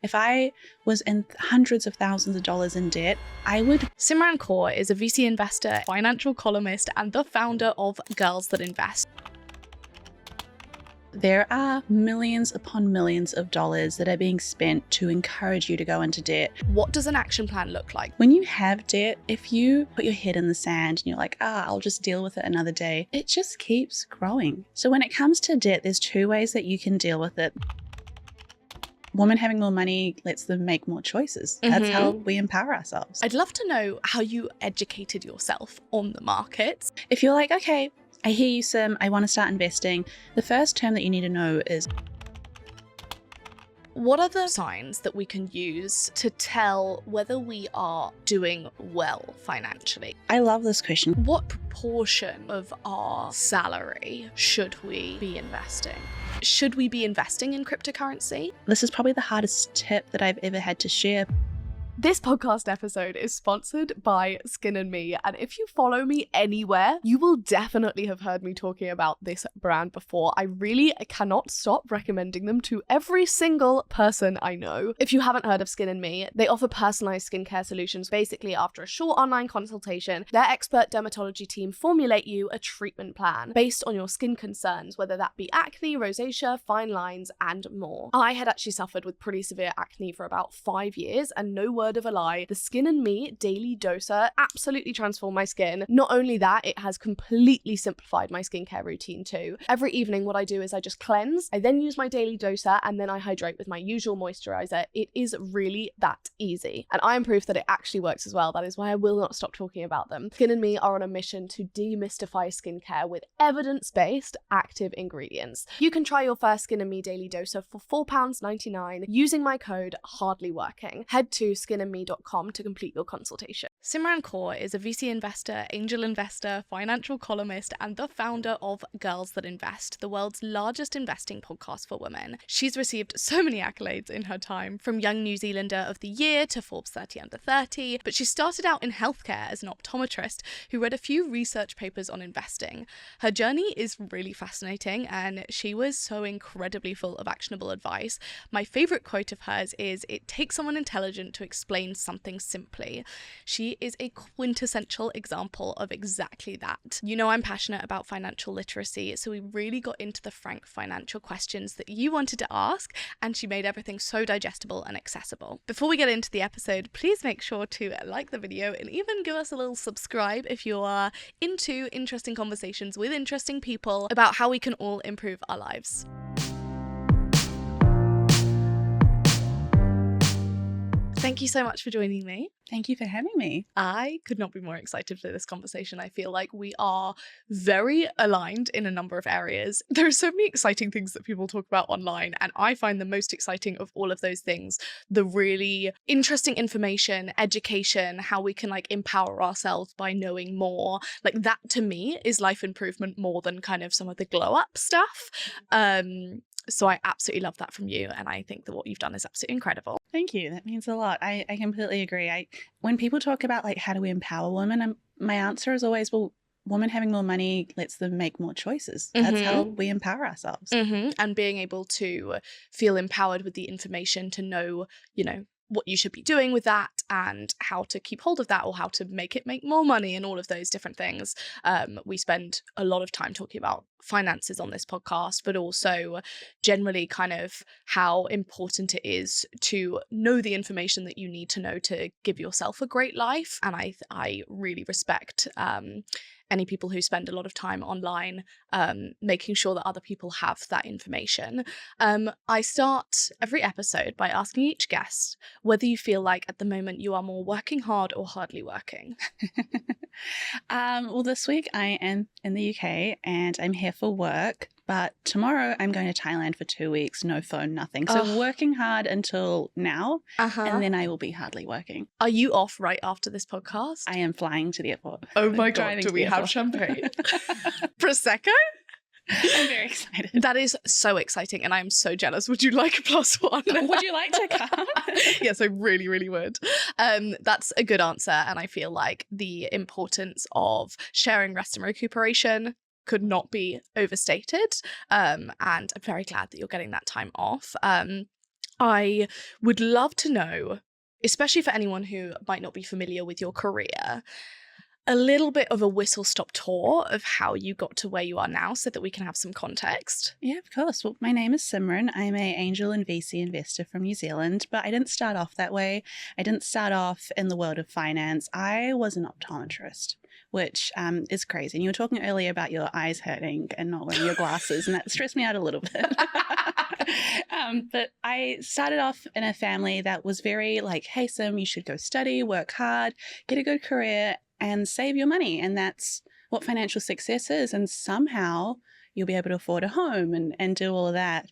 If I was in hundreds of thousands of dollars in debt, I would. Simran Kaur is a VC investor, financial columnist, and the founder of Girls That Invest. There are millions upon millions of dollars that are being spent to encourage you to go into debt. What does an action plan look like? When you have debt, if you put your head in the sand and you're like, I'll just deal with it another day, it just keeps growing. So when it comes to debt, there's two ways that you can deal with it. Women having more money lets them make more choices. That's how we empower ourselves. I'd love to know how you educated yourself on the markets. If you're like, okay, I hear you, Sim, I want to start investing, the first term that you need to know is, what are the signs that we can use to tell whether we are doing well financially? I love this question. What proportion of our salary should we be investing? Should we be investing in cryptocurrency? This is probably the hardest tip that I've ever had to share. This podcast episode is sponsored by Skin&Me, and if you follow me anywhere, you will definitely have heard me talking about this brand before. I cannot stop recommending them to every single person I know. If you haven't heard of Skin&Me, they offer personalized skincare solutions. Basically, after a short online consultation, their expert dermatology team formulate you a treatment plan based on your skin concerns, whether that be acne, rosacea, fine lines, and more. I had actually suffered with pretty severe acne for about 5 years, and no word of a lie, the Skin&Me Daily Doser absolutely transformed my skin. Not only that, it has completely simplified my skincare routine too. Every evening what I do is I just cleanse, I then use my Daily Doser, and then I hydrate with my usual moisturizer. It is really that easy. And I am proof that it actually works as well. That is why I will not stop talking about them. Skin&Me are on a mission to demystify skincare with evidence-based active ingredients. You can try your first Skin&Me Daily Doser for £4.99 using my code HARDLYWORKING. Head to skinandme.com to complete your consultation. Simran Kaur is a VC investor, angel investor, financial columnist, and the founder of Girls That Invest, the world's largest investing podcast for women. She's received so many accolades in her time, from Young New Zealander of the Year to Forbes 30 Under 30, but she started out in healthcare as an optometrist who read a few research papers on investing. Her journey is really fascinating, and she was so incredibly full of actionable advice. My favorite quote of hers is, "It takes someone intelligent to explain something simply." She is a quintessential example of exactly that. You know, I'm passionate about financial literacy, so we really got into the frank financial questions that you wanted to ask, and she made everything so digestible and accessible. Before we get into the episode, please make sure to like the video and even give us a little subscribe if you are into interesting conversations with interesting people about how we can all improve our lives. Thank you so much for joining me. Thank you for having me. I could not be more excited for this conversation. I feel like we are very aligned in a number of areas. There are so many exciting things that people talk about online, and I find the most exciting of all of those things the really interesting information, education, how we can empower ourselves by knowing more. That to me is life improvement more than kind of some of the glow up stuff. So I absolutely love that from you, and I think that what you've done is absolutely incredible. Thank you. That means a lot. I completely agree. When people talk about how do we empower women, my answer is always, well, women having more money lets them make more choices. That's how we empower ourselves. And being able to feel empowered with the information to know, what you should be doing with that and how to keep hold of that, or how to make it make more money, and all of those different things. We spend a lot of time talking about finances on this podcast, but also generally kind of how important it is to know the information that you need to know to give yourself a great life. And I really respect any people who spend a lot of time online making sure that other people have that information. I start every episode by asking each guest whether you feel like at the moment you are more working hard or hardly working. Well, this week I am in the UK and I'm here for work, but tomorrow I'm going to Thailand for 2 weeks, no phone, nothing. So working hard until now, and then I will be hardly working. Are you off right after this podcast? I am flying to the airport. Oh my God, do we have champagne? Prosecco? I'm very excited. That is so exciting, and I'm so jealous. Would you like a +1? Would you like to come? Yes, I really, really would. That's a good answer, and I feel like the importance of sharing rest and recuperation could not be overstated. And I'm very glad that you're getting that time off. I would love to know, especially for anyone who might not be familiar with your career, a little bit of a whistle-stop tour of how you got to where you are now so that we can have some context. Yeah, of course. Well, my name is Simran. I'm an angel and VC investor from New Zealand, but I didn't start off that way. I didn't start off in the world of finance. I was an optometrist, which is crazy. And you were talking earlier about your eyes hurting and not wearing your glasses, and that stressed me out a little bit. But I started off in a family that was very like, hey, Sim, you should go study, work hard, get a good career, and save your money. And that's what financial success is. And somehow you'll be able to afford a home and do all of that.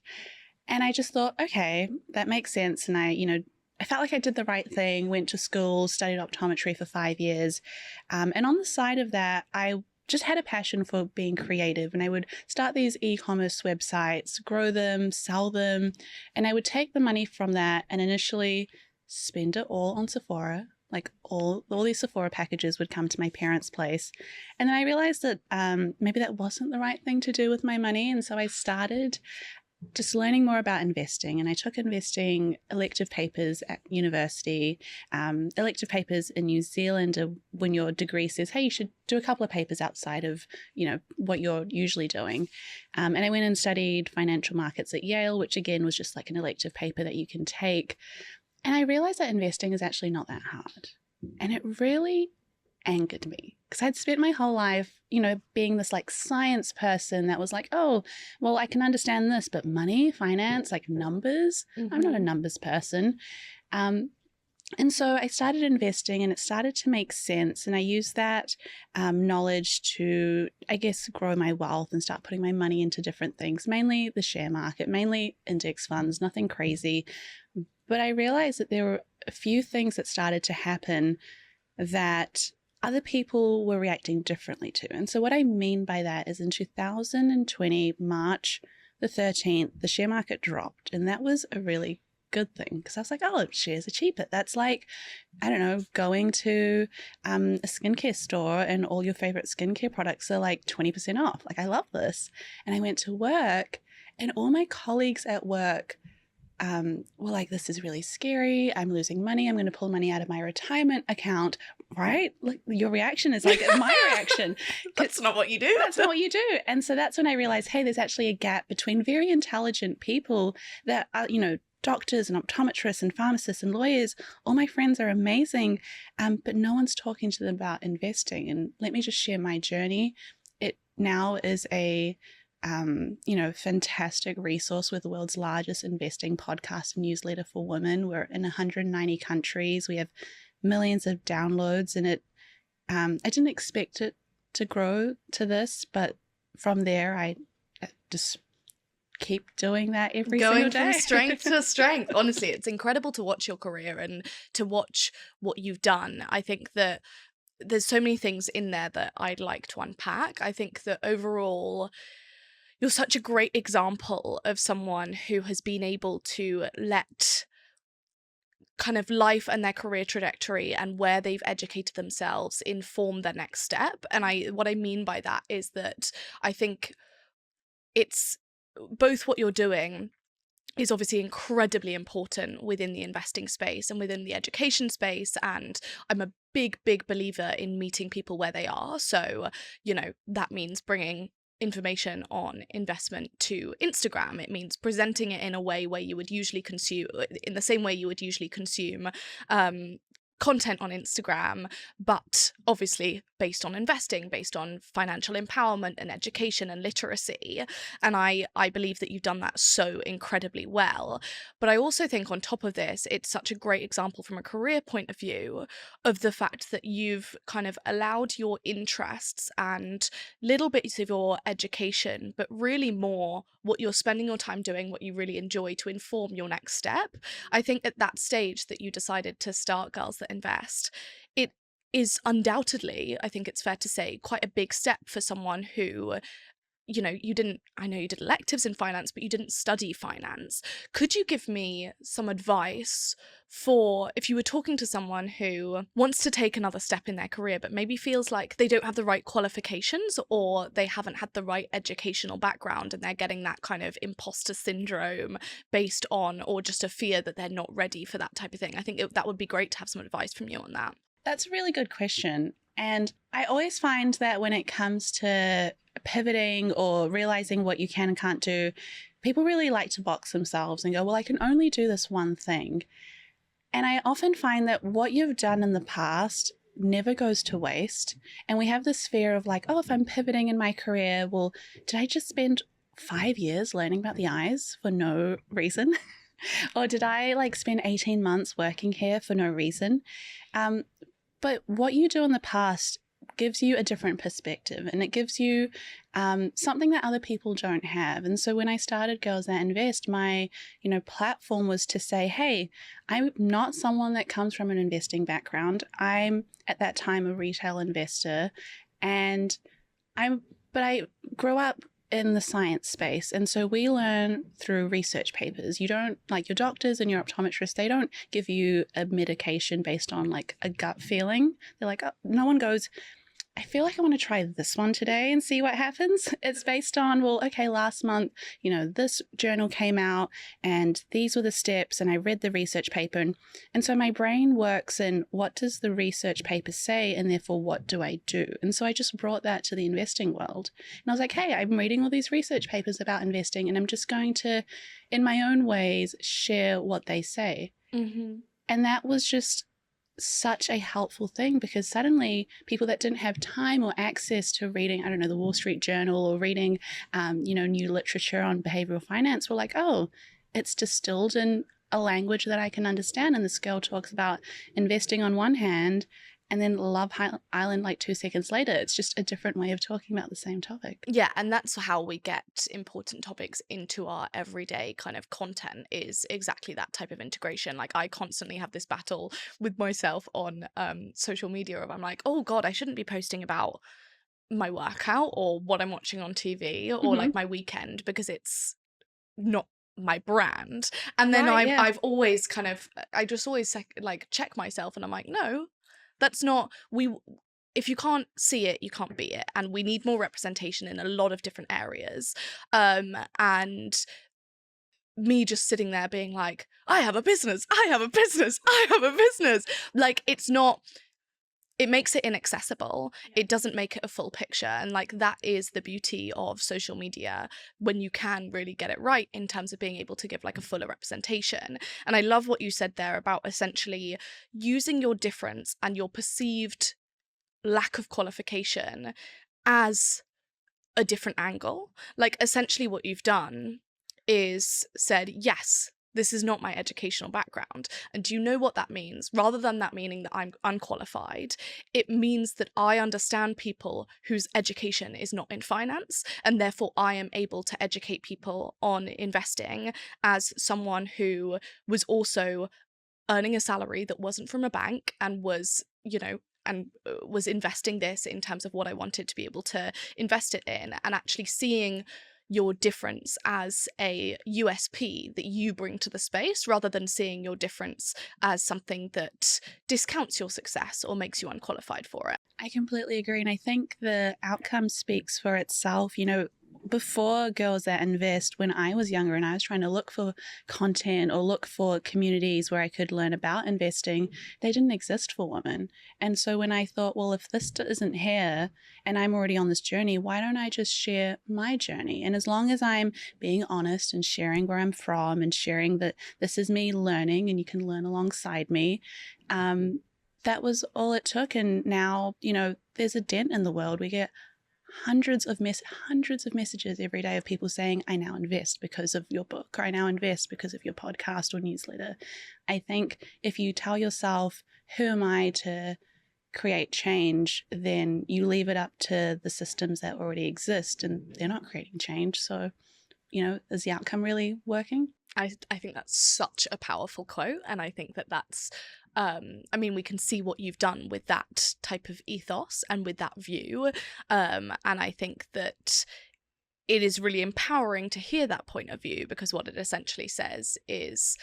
And I just thought, okay, that makes sense. And I felt like I did the right thing, went to school, studied optometry for 5 years. And on the side of that, I just had a passion for being creative. And I would start these e-commerce websites, grow them, sell them. And I would take the money from that and initially spend it all on Sephora. Like all these Sephora packages would come to my parents' place. And then I realized that maybe that wasn't the right thing to do with my money. And so I started just learning more about investing. And I took investing elective papers at university. Elective papers in New Zealand are when your degree says, hey, you should do a couple of papers outside of, what you're usually doing. And I went and studied financial markets at Yale, which again was just like an elective paper that you can take. And I realized that investing is actually not that hard. And it really angered me because I'd spent my whole life, being this like science person that was like, oh, well, I can understand this, but money, finance, like numbers, I'm not a numbers person. And so I started investing and it started to make sense. And I used that knowledge to, I guess, grow my wealth and start putting my money into different things, mainly the share market, mainly index funds, nothing crazy. But I realized that there were a few things that started to happen that other people were reacting differently to. And so what I mean by that is in 2020, March the 13th, the share market dropped. And that was a really good thing because I was like, oh, shares are cheaper. That's like, I don't know, going to a skincare store and all your favorite skincare products are like 20% off. Like, I love this. And I went to work and all my colleagues at work were like, this is really scary. I'm losing money. I'm going to pull money out of my retirement account, right? Like your reaction is like my reaction. That's not what you do. That's not what you do. And so that's when I realized, hey, there's actually a gap between very intelligent people that are, doctors and optometrists and pharmacists and lawyers. All my friends are amazing, but no one's talking to them about investing. And let me just share my journey. It now is a fantastic resource with the world's largest investing podcast and newsletter for women. We're in 190 countries. We have millions of downloads, and I didn't expect it to grow to this, but from there, I just keep doing that every single day. Going from strength to strength. Honestly, it's incredible to watch your career and to watch what you've done. I think that there's so many things in there that I'd like to unpack. I think that overall, you're such a great example of someone who has been able to let kind of life and their career trajectory and where they've educated themselves inform their next step. And what I mean by that is that I think it's both what you're doing is obviously incredibly important within the investing space and within the education space. And I'm a big, big believer in meeting people where they are. So, that means bringing information on investment to Instagram. It means presenting it in a way where you would usually consume, in the same way you would usually consume content on Instagram, but obviously based on investing, based on financial empowerment and education and literacy. And I believe that you've done that so incredibly well. But I also think on top of this, it's such a great example from a career point of view of the fact that you've kind of allowed your interests and little bits of your education, but really more what you're spending your time doing, what you really enjoy, to inform your next step. I think at that stage that you decided to start Girls That Invest, it is undoubtedly, I think it's fair to say, quite a big step for someone who, I know you did electives in finance, but you didn't study finance. Could you give me some advice for if you were talking to someone who wants to take another step in their career but maybe feels like they don't have the right qualifications or they haven't had the right educational background and they're getting that kind of imposter syndrome based on, or just a fear that they're not ready for that type of thing. I think that would be great to have some advice from you on that. That's a really good question. And I always find that when it comes to pivoting or realizing what you can and can't do, people really like to box themselves and go, well, I can only do this one thing. And I often find that what you've done in the past never goes to waste. And we have this fear of like, oh, if I'm pivoting in my career, well, did I just spend 5 years learning about the eyes for no reason? Or did I like spend 18 months working here for no reason? But what you do in the past gives you a different perspective, and it gives you something that other people don't have. And so when I started Girls That Invest, my platform was to say, hey, I'm not someone that comes from an investing background. I'm at that time a retail investor, and I grew up in the science space. And so we learn through research papers. You don't, like your doctors and your optometrists, they don't give you a medication based on like a gut feeling. They're like, oh, no one goes, I feel like I want to try this one today and see what happens. It's based on, well, okay, last month, this journal came out and these were the steps and I read the research paper. And so my brain works in what does the research paper say and therefore what do I do? And so I just brought that to the investing world. And I was like, hey, I'm reading all these research papers about investing and I'm just going to, in my own ways, share what they say. Mm-hmm. And that was just such a helpful thing, because suddenly people that didn't have time or access to reading, I don't know, the Wall Street Journal or reading, new literature on behavioral finance were like, oh, it's distilled in a language that I can understand. And this girl talks about investing on one hand and then Love Island like 2 seconds later. It's just a different way of talking about the same topic. Yeah, and that's how we get important topics into our everyday kind of content, is exactly that type of integration. Like I constantly have this battle with myself on social media of I'm like, oh God, I shouldn't be posting about my workout or what I'm watching on TV or like my weekend because it's not my brand. And then I've always kind of, I just always like check myself and I'm like, no, that's not, if you can't see it, you can't be it. And we need more representation in a lot of different areas. And me just sitting there being like, I have a business, I have a business, I have a business. Like it's not, it makes it inaccessible. It doesn't make it a full picture. And like that is the beauty of social media when you can really get it right in terms of being able to give like a fuller representation. And I love what you said there about essentially using your difference and your perceived lack of qualification as a different angle. Like essentially what you've done is said, yes, this is not my educational background. And do you know what that means? Rather than that meaning that I'm unqualified, it means that I understand people whose education is not in finance, and therefore I am able to educate people on investing as someone who was also earning a salary that wasn't from a bank and was, and was investing this in terms of what I wanted to be able to invest it in, and actually seeing your difference as a USP that you bring to the space rather than seeing your difference as something that discounts your success or makes you unqualified for it. I completely agree. And I think the outcome speaks for itself. Before Girls That Invest, when I was younger and I was trying to look for content or look for communities where I could learn about investing, they didn't exist for women. And so when I thought, well, if this isn't here and I'm already on this journey, why don't I just share my journey? And as long as I'm being honest and sharing where I'm from and sharing that this is me learning and you can learn alongside me, that was all it took. And now, there's a dent in the world. We get hundreds of messages every day of people saying, I now invest because of your book, or I now invest because of your podcast or newsletter. I think if you tell yourself, who am I to create change, then you leave it up to the systems that already exist and they're not creating change. So, is the outcome really working? I think that's such a powerful quote. And I think that that's, we can see what you've done with that type of ethos and with that view. And I think that it is really empowering to hear that point of view, because what it essentially says is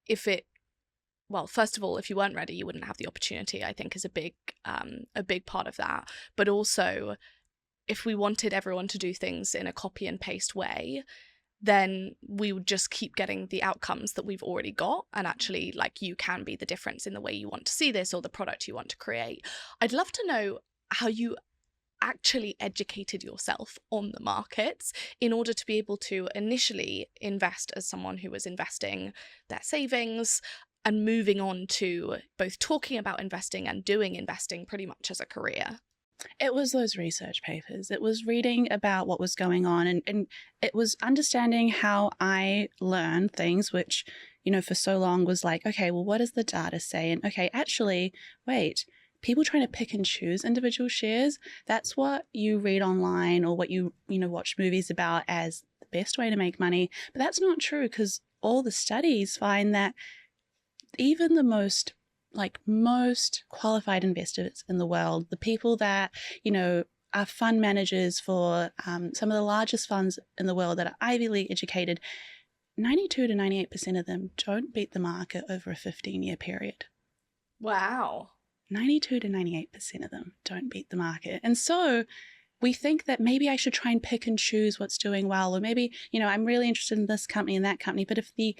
if it well, first of all, if you weren't ready, you wouldn't have the opportunity, I think is a big part of that. But also, if we wanted everyone to do things in a copy and paste way, then we would just keep getting the outcomes that we've already got. And actually, like, you can be the difference in the way you want to see this or the product you want to create. I'd love to know how you actually educated yourself on the markets in order to be able to initially invest as someone who was investing their savings and moving on to both talking about investing and doing investing pretty much as a career. It was those research papers. It was reading about what was going on, and it was understanding how I learned things, which, for so long was like, okay, well, what does the data say? And okay, actually, wait, people trying to pick and choose individual shares, that's what you read online or what you watch movies about as the best way to make money. But that's not true, because all the studies find that even the most qualified investors in the world, the people that, are fund managers for some of the largest funds in the world that are Ivy League educated, 92 to 98% of them don't beat the market over a 15-year period. Wow. 92 to 98% of them don't beat the market. And so we think that maybe I should try and pick and choose what's doing well, or maybe, I'm really interested in this company and that company, but if the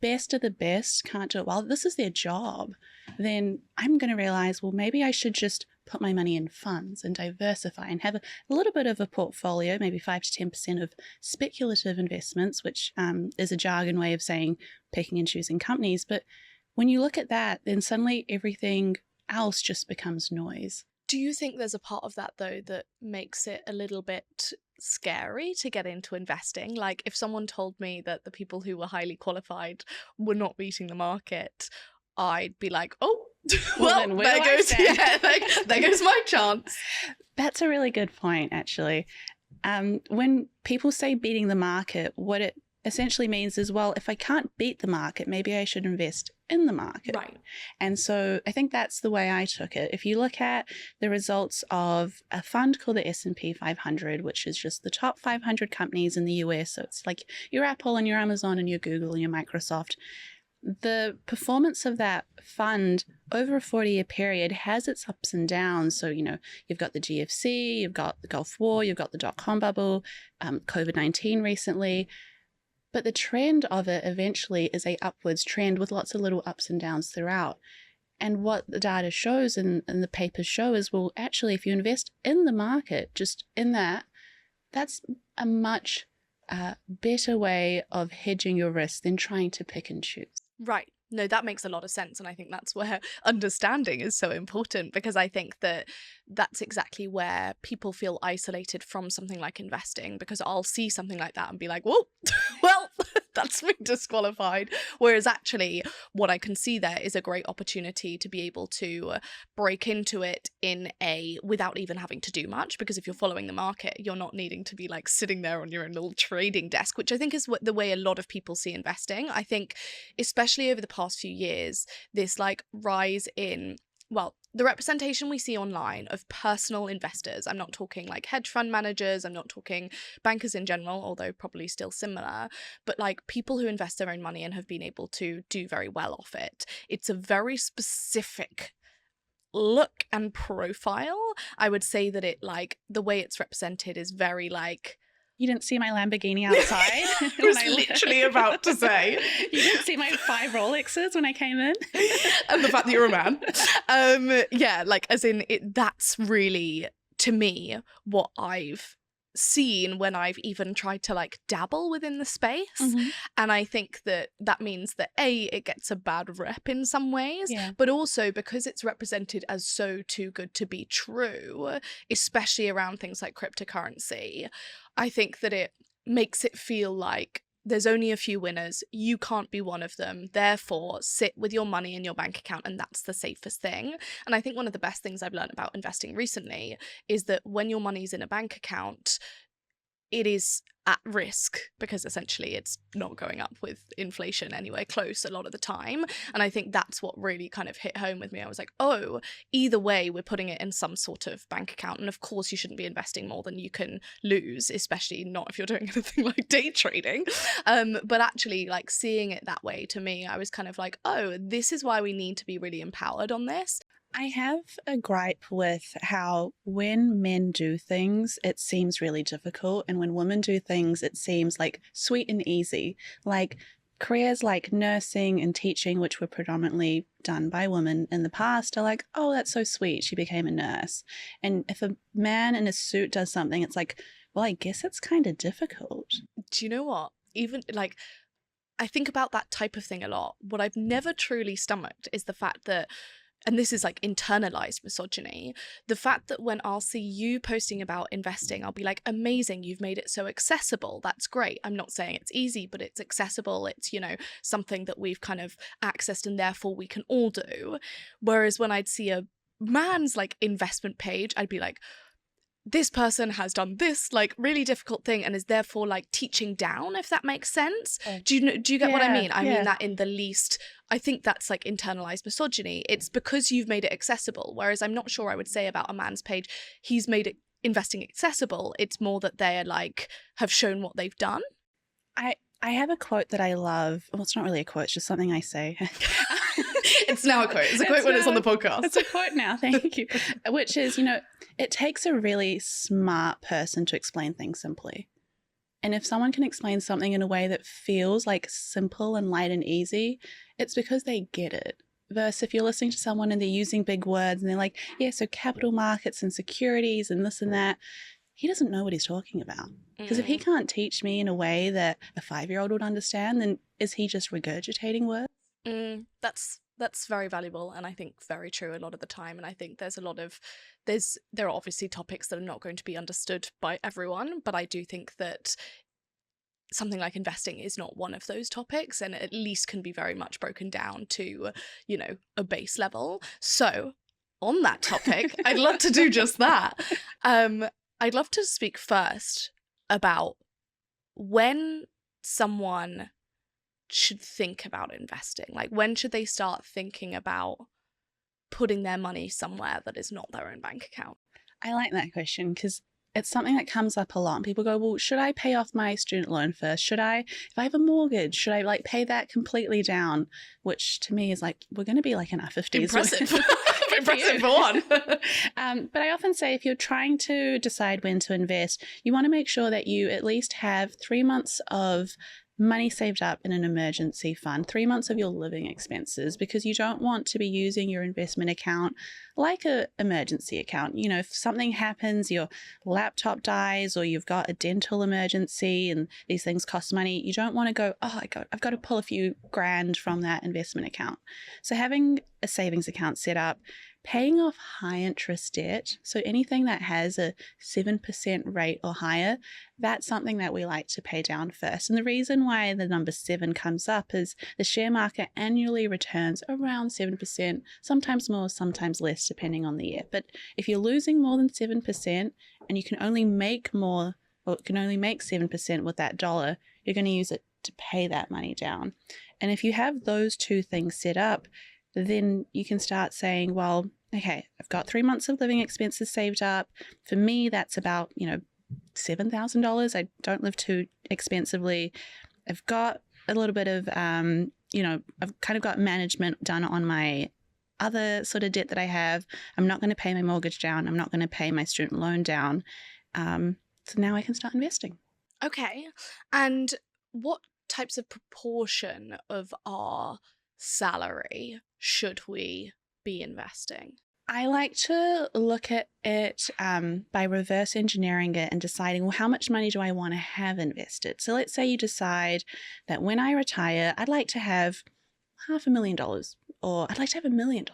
best of the best can't do it well, this is their job, then I'm going to realize, well, maybe I should just put my money in funds and diversify and have a little bit of a portfolio, maybe 5 to 10% of speculative investments, which is a jargon way of saying picking and choosing companies. But when you look at that, then suddenly everything else just becomes noise. Do you think there's a part of that, though, that makes it a little bit scary to get into investing? Like, if someone told me that the people who were highly qualified were not beating the market, I'd be like, oh, well, there goes my chance. That's a really good point, actually. When people say beating the market, what it essentially means is, well, if I can't beat the market, maybe I should invest in the market. Right. And so I think that's the way I took it. If you look at the results of a fund called the S&P 500, which is just the top 500 companies in the US, so it's like your Apple and your Amazon and your Google and your Microsoft, the performance of that fund over a 40-year period has its ups and downs. So, you've got the GFC, you've got the Gulf War, you've got the dot-com bubble, COVID-19 recently. But the trend of it eventually is a upwards trend with lots of little ups and downs throughout. And what the data shows and the papers show is, well, actually, if you invest in the market, just in that's a much better way of hedging your risk than trying to pick and choose. Right. No, that makes a lot of sense. And I think that's where understanding is so important, because I think that that's exactly where people feel isolated from something like investing, because I'll see something like that and be like, whoa, well, that's me disqualified. Whereas actually what I can see there is a great opportunity to be able to break into it without even having to do much, because if you're following the market, you're not needing to be like sitting there on your own little trading desk, which I think is the way a lot of people see investing. I think especially over the past few years, this like rise in, well, the representation we see online of personal investors. I'm not talking like hedge fund managers, I'm not talking bankers in general, although probably still similar, but like people who invest their own money and have been able to do very well off it. It's a very specific look and profile. I would say that it, like, the way it's represented is very like, you didn't see my Lamborghini outside? I was literally about to say. You didn't see my 5 Rolexes when I came in? And the fact that you're a man. Yeah, like, as in, that's really, to me, what I've seen when I've even tried to like dabble within the space. Mm-hmm. And I think that means that it gets a bad rep in some ways, but also because it's represented as so too good to be true, especially around things like cryptocurrency, I think that it makes it feel like there's only a few winners, you can't be one of them, therefore sit with your money in your bank account and that's the safest thing. And I think one of the best things I've learned about investing recently is that when your money's in a bank account, it is at risk because essentially it's not going up with inflation anywhere close a lot of the time. And I think that's what really kind of hit home with me. I was like, oh, either way, we're putting it in some sort of bank account. And of course, you shouldn't be investing more than you can lose, especially not if you're doing anything like day trading. But actually, like seeing it that way, to me, I was kind of like, oh, this is why we need to be really empowered on this. I have a gripe with how when men do things, it seems really difficult. And when women do things, it seems like sweet and easy. Like careers like nursing and teaching, which were predominantly done by women in the past, are like, oh, that's so sweet. She became a nurse. And if a man in a suit does something, it's like, well, I guess it's kind of difficult. Do you know what? Even like, I think about that type of thing a lot. What I've never truly stomached is the fact that, and this is like internalized misogyny, the fact that when I'll see you posting about investing, I'll be like, amazing, you've made it so accessible. That's great. I'm not saying it's easy, but it's accessible. It's, you know, something that we've kind of accessed and therefore we can all do. Whereas when I'd see a man's like investment page, I'd be like, this person has done this like really difficult thing and is therefore like teaching down, if that makes sense. Do you get what I mean? I mean that in the least. I think that's like internalized misogyny. It's because you've made it accessible. Whereas I'm not sure I would say about a man's page, he's made it investing accessible. It's more that they're like have shown what they've done. I have a quote that I love. Well, it's not really a quote, it's just something I say. It's now a quote. It's a quote when it's on the podcast. It's a quote now, thank you. Which is, you know, it takes a really smart person to explain things simply. And if someone can explain something in a way that feels like simple and light and easy, it's because they get it. Versus if you're listening to someone and they're using big words and they're like, yeah, so capital markets and securities and this and that, he doesn't know what he's talking about. Because if he can't teach me in a way that a 5-year-old would understand, then is he just regurgitating words? That's very valuable and I think very true a lot of the time. And I think there are obviously topics that are not going to be understood by everyone, but I do think that something like investing is not one of those topics and at least can be very much broken down to, you know, a base level. So on that topic, I'd love to do just that. I'd love to speak first about when someone should think about investing. Like, when should they start thinking about putting their money somewhere that is not their own bank account? I like that question because it's something that comes up a lot. And people go, well, should I pay off my student loan first? Should I, if I have a mortgage, should I like pay that completely down? Which to me is like, we're going to be like in our 50s. Impressive. Impressive for one. But I often say if you're trying to decide when to invest, you want to make sure that you at least have 3 months of money saved up in an emergency fund, 3 months of your living expenses, because you don't want to be using your investment account like an emergency account. You know, if something happens, your laptop dies or you've got a dental emergency and these things cost money, you don't want to go, oh, I've got to pull a few grand from that investment account. So having a savings account set up, paying off high interest debt, so anything that has a 7% rate or higher, that's something that we like to pay down first. And the reason why the number 7 comes up is the share market annually returns around 7%, sometimes more, sometimes less, depending on the year. But if you're losing more than 7% and you can only make more, or can only make 7% with that dollar, you're going to use it to pay that money down. And if you have those two things set up, then you can start saying, well, okay, I've got 3 months of living expenses saved up. For me, that's about, $7,000. I don't live too expensively. I've got a little bit of, I've kind of got management done on my other sort of debt that I have. I'm not going to pay my mortgage down. I'm not going to pay my student loan down. So now I can start investing. Okay. And what types of proportion of our salary should we be investing? I like to look at it by reverse engineering it and deciding, well, how much money do I want to have invested? So let's say you decide that when I retire, I'd like to have $500,000 or I'd like to have $1 million.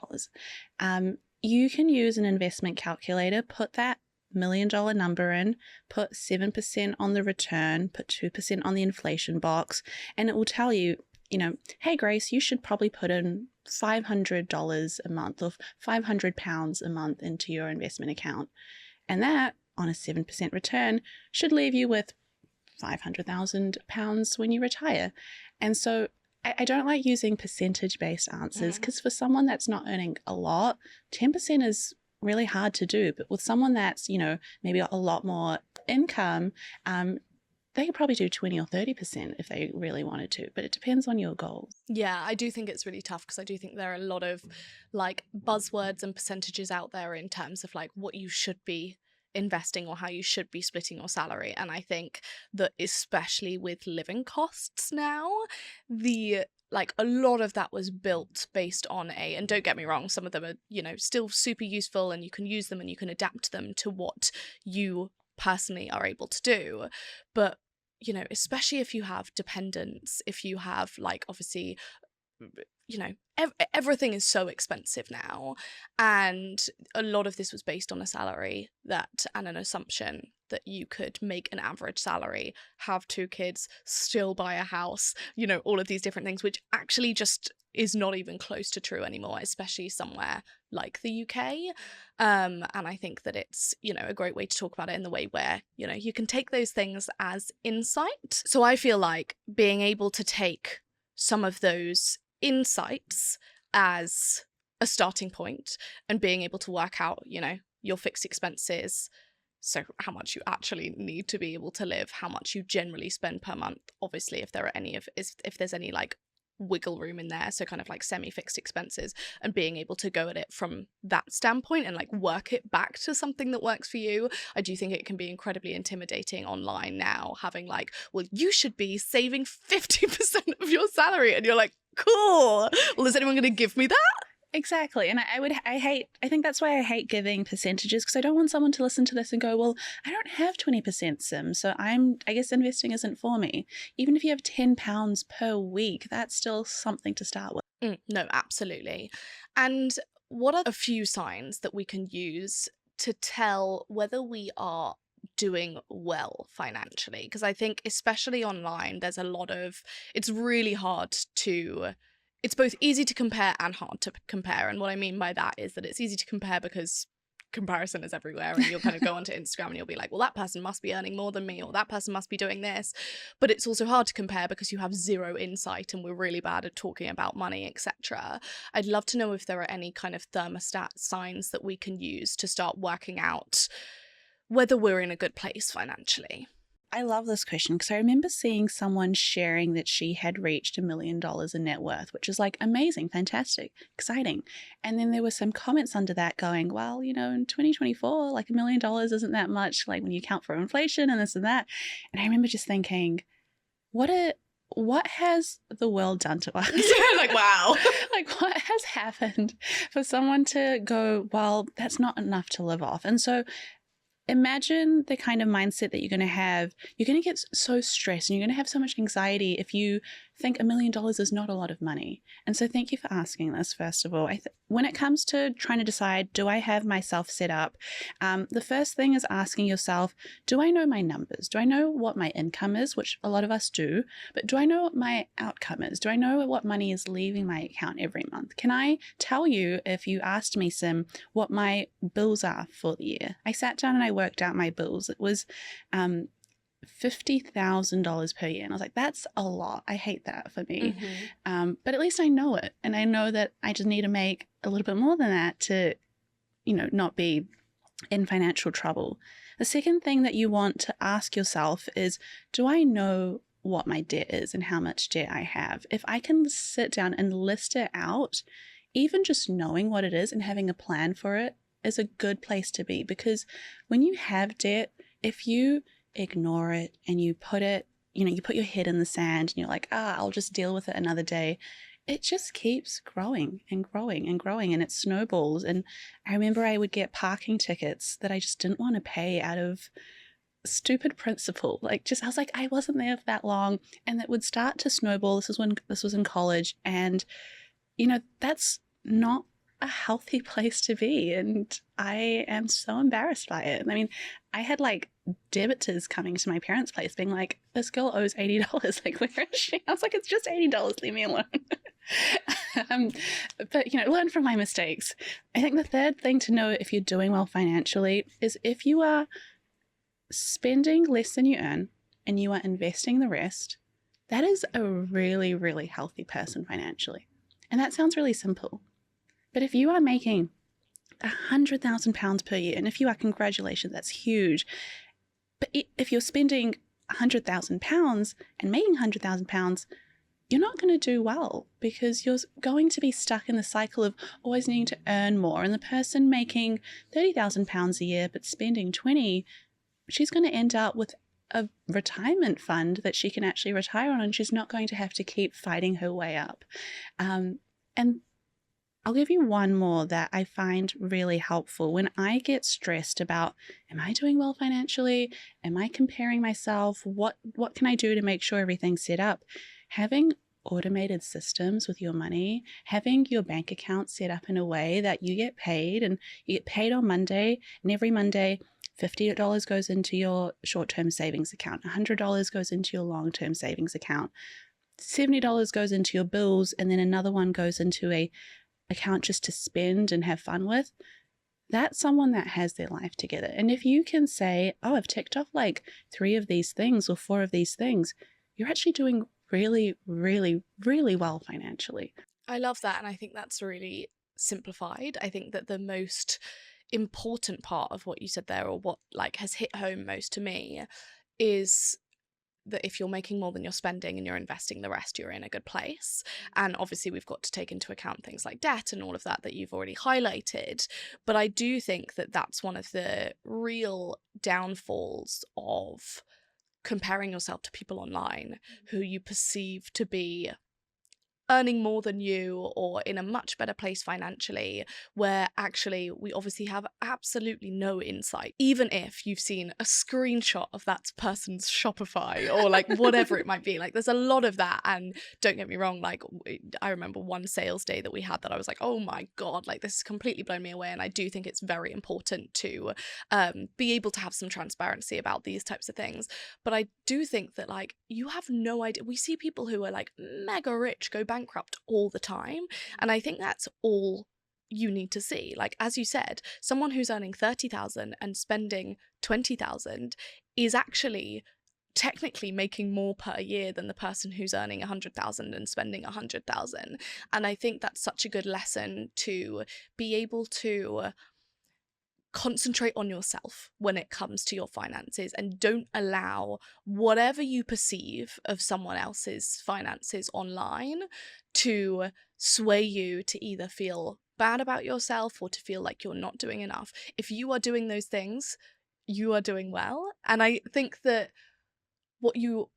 You can use an investment calculator, put that $1 million number in, put 7% on the return, put 2% on the inflation box, and it will tell you, hey, Grace, you should probably put in $500 a month or £500 a month into your investment account. And that, on a 7% return, should leave you with £500,000 when you retire. And so I don't like using percentage-based answers because for someone that's not earning a lot, 10% is really hard to do. But with someone that's, maybe a lot more income, they could probably do 20 or 30% if they really wanted to, but it depends on your goals. Yeah, I do think it's really tough because I do think there are a lot of like buzzwords and percentages out there in terms of like what you should be investing or how you should be splitting your salary. And I think that especially with living costs now, a lot of that was built based on and don't get me wrong, some of them are, still super useful and you can use them and you can adapt them to what you personally are able to do. But especially if you have dependents, if you have obviously, everything is so expensive now. And a lot of this was based on a salary and an assumption that you could make an average salary, have 2 kids, still buy a house, all of these different things, which actually just is not even close to true anymore, especially somewhere like the UK. And I think that it's, a great way to talk about it in the way where, you can take those things as insight. So I feel like being able to take some of those insights as a starting point and being able to work out, your fixed expenses, so how much you actually need to be able to live, how much you generally spend per month, obviously if there's any wiggle room in there, so kind of semi-fixed expenses, and being able to go at it from that standpoint and work it back to something that works for you. I do think it can be incredibly intimidating online now, having well, you should be saving 50% of your salary, and you're like, cool, well, is anyone going to give me that? Exactly. And I think that's why I hate giving percentages, because I don't want someone to listen to this and go, well, I don't have 20% Sim, so I guess investing isn't for me. Even if you have £10 per week, that's still something to start with. No, absolutely. And what are a few signs that we can use to tell whether we are doing well financially? Because I think especially online, there's it's really hard it's both easy to compare and hard to compare. And what I mean by that is that it's easy to compare because comparison is everywhere, and you'll kind of go onto Instagram and you'll be like, well, that person must be earning more than me, or that person must be doing this. But it's also hard to compare because you have zero insight and we're really bad at talking about money, etc. I'd love to know if there are any kind of thermostat signs that we can use to start working out whether we're in a good place financially. I love this question because I remember seeing someone sharing that she had reached $1 million in net worth, which is amazing, fantastic, exciting. And then there were some comments under that going, well, in 2024, $1 million isn't that much, when you count for inflation and this and that. And I remember just thinking, what has the world done to us? Wow. What has happened for someone to go, well, that's not enough to live off? And so imagine the kind of mindset that you're going to have. You're going to get so stressed and you're going to have so much anxiety if you think $1 million is not a lot of money. And so thank you for asking this, first of all. When it comes to trying to decide, do I have myself set up? The first thing is asking yourself, do I know my numbers? Do I know what my income is, which a lot of us do, but do I know what my outcome is? Do I know what money is leaving my account every month? Can I tell you, if you asked me, Sim, what my bills are for the year? I sat down and I worked out my bills. It was $50,000 per year. And I was like, that's a lot. I hate that for me. But at least I know it. And I know that I just need to make a little bit more than that to, not be in financial trouble. The second thing that you want to ask yourself is, do I know what my debt is and how much debt I have? If I can sit down and list it out, even just knowing what it is and having a plan for it is a good place to be. Because when you have debt, if you ignore it and you put it, you put your head in the sand and you're like, I'll just deal with it another day, it just keeps growing and growing and growing, and it snowballs. And I remember I would get parking tickets that I just didn't want to pay out of stupid principle. I was like, I wasn't there for that long, and it would start to snowball. This was in college, and that's not a healthy place to be, and I am so embarrassed by it. I mean, I had debitors coming to my parents' place being like, this girl owes $80, where is she? I was like, it's just $80, leave me alone. But learn from my mistakes. I think the third thing to know if you're doing well financially is if you are spending less than you earn, and you are investing the rest, that is a really, really healthy person financially. And that sounds really simple. But if you are making £100,000 per year, and if you are, congratulations, that's huge. But if you're spending £100,000 and making £100,000, you're not going to do well, because you're going to be stuck in the cycle of always needing to earn more. And the person making £30,000 a year but spending 20, she's going to end up with a retirement fund that she can actually retire on, and she's not going to have to keep fighting her way up. And I'll give you one more that I find really helpful. When I get stressed about, am I doing well financially? Am I comparing myself? What can I do to make sure everything's set up? Having automated systems with your money, having your bank account set up in a way that you get paid, and you get paid on Monday, and every Monday, $50 goes into your short-term savings account, $100 goes into your long-term savings account, $70 goes into your bills, and then another one goes into a account just to spend and have fun with. That's someone that has their life together. And if you can say, oh, I've ticked off like 3 of these things or 4 of these things, you're actually doing really, really, really well financially. I love that. And I think that's really simplified. I think that the most important part of what you said there, or what like has hit home most to me, is that if you're making more than you're spending and you're investing the rest, you're in a good place. And obviously we've got to take into account things like debt and all of that you've already highlighted. But I do think that that's one of the real downfalls of comparing yourself to people online who you perceive to be earning more than you or in a much better place financially, where actually we obviously have absolutely no insight. Even if you've seen a screenshot of that person's Shopify or like whatever it might be, like there's a lot of that. And don't get me wrong, like I remember one sales day that we had that I was like, oh my God, like this has completely blown me away. And I do think it's very important to be able to have some transparency about these types of things. But I do think that like you have no idea. We see people who are like mega rich go bankrupt all the time, and I think that's all you need to see. Like as you said, someone who's earning 30,000 and spending 20,000 is actually technically making more per year than the person who's earning 100,000 and spending 100,000. And I think that's such a good lesson to be able to concentrate on yourself when it comes to your finances, and don't allow whatever you perceive of someone else's finances online to sway you to either feel bad about yourself or to feel like you're not doing enough. If you are doing those things, you are doing well. And I think that what you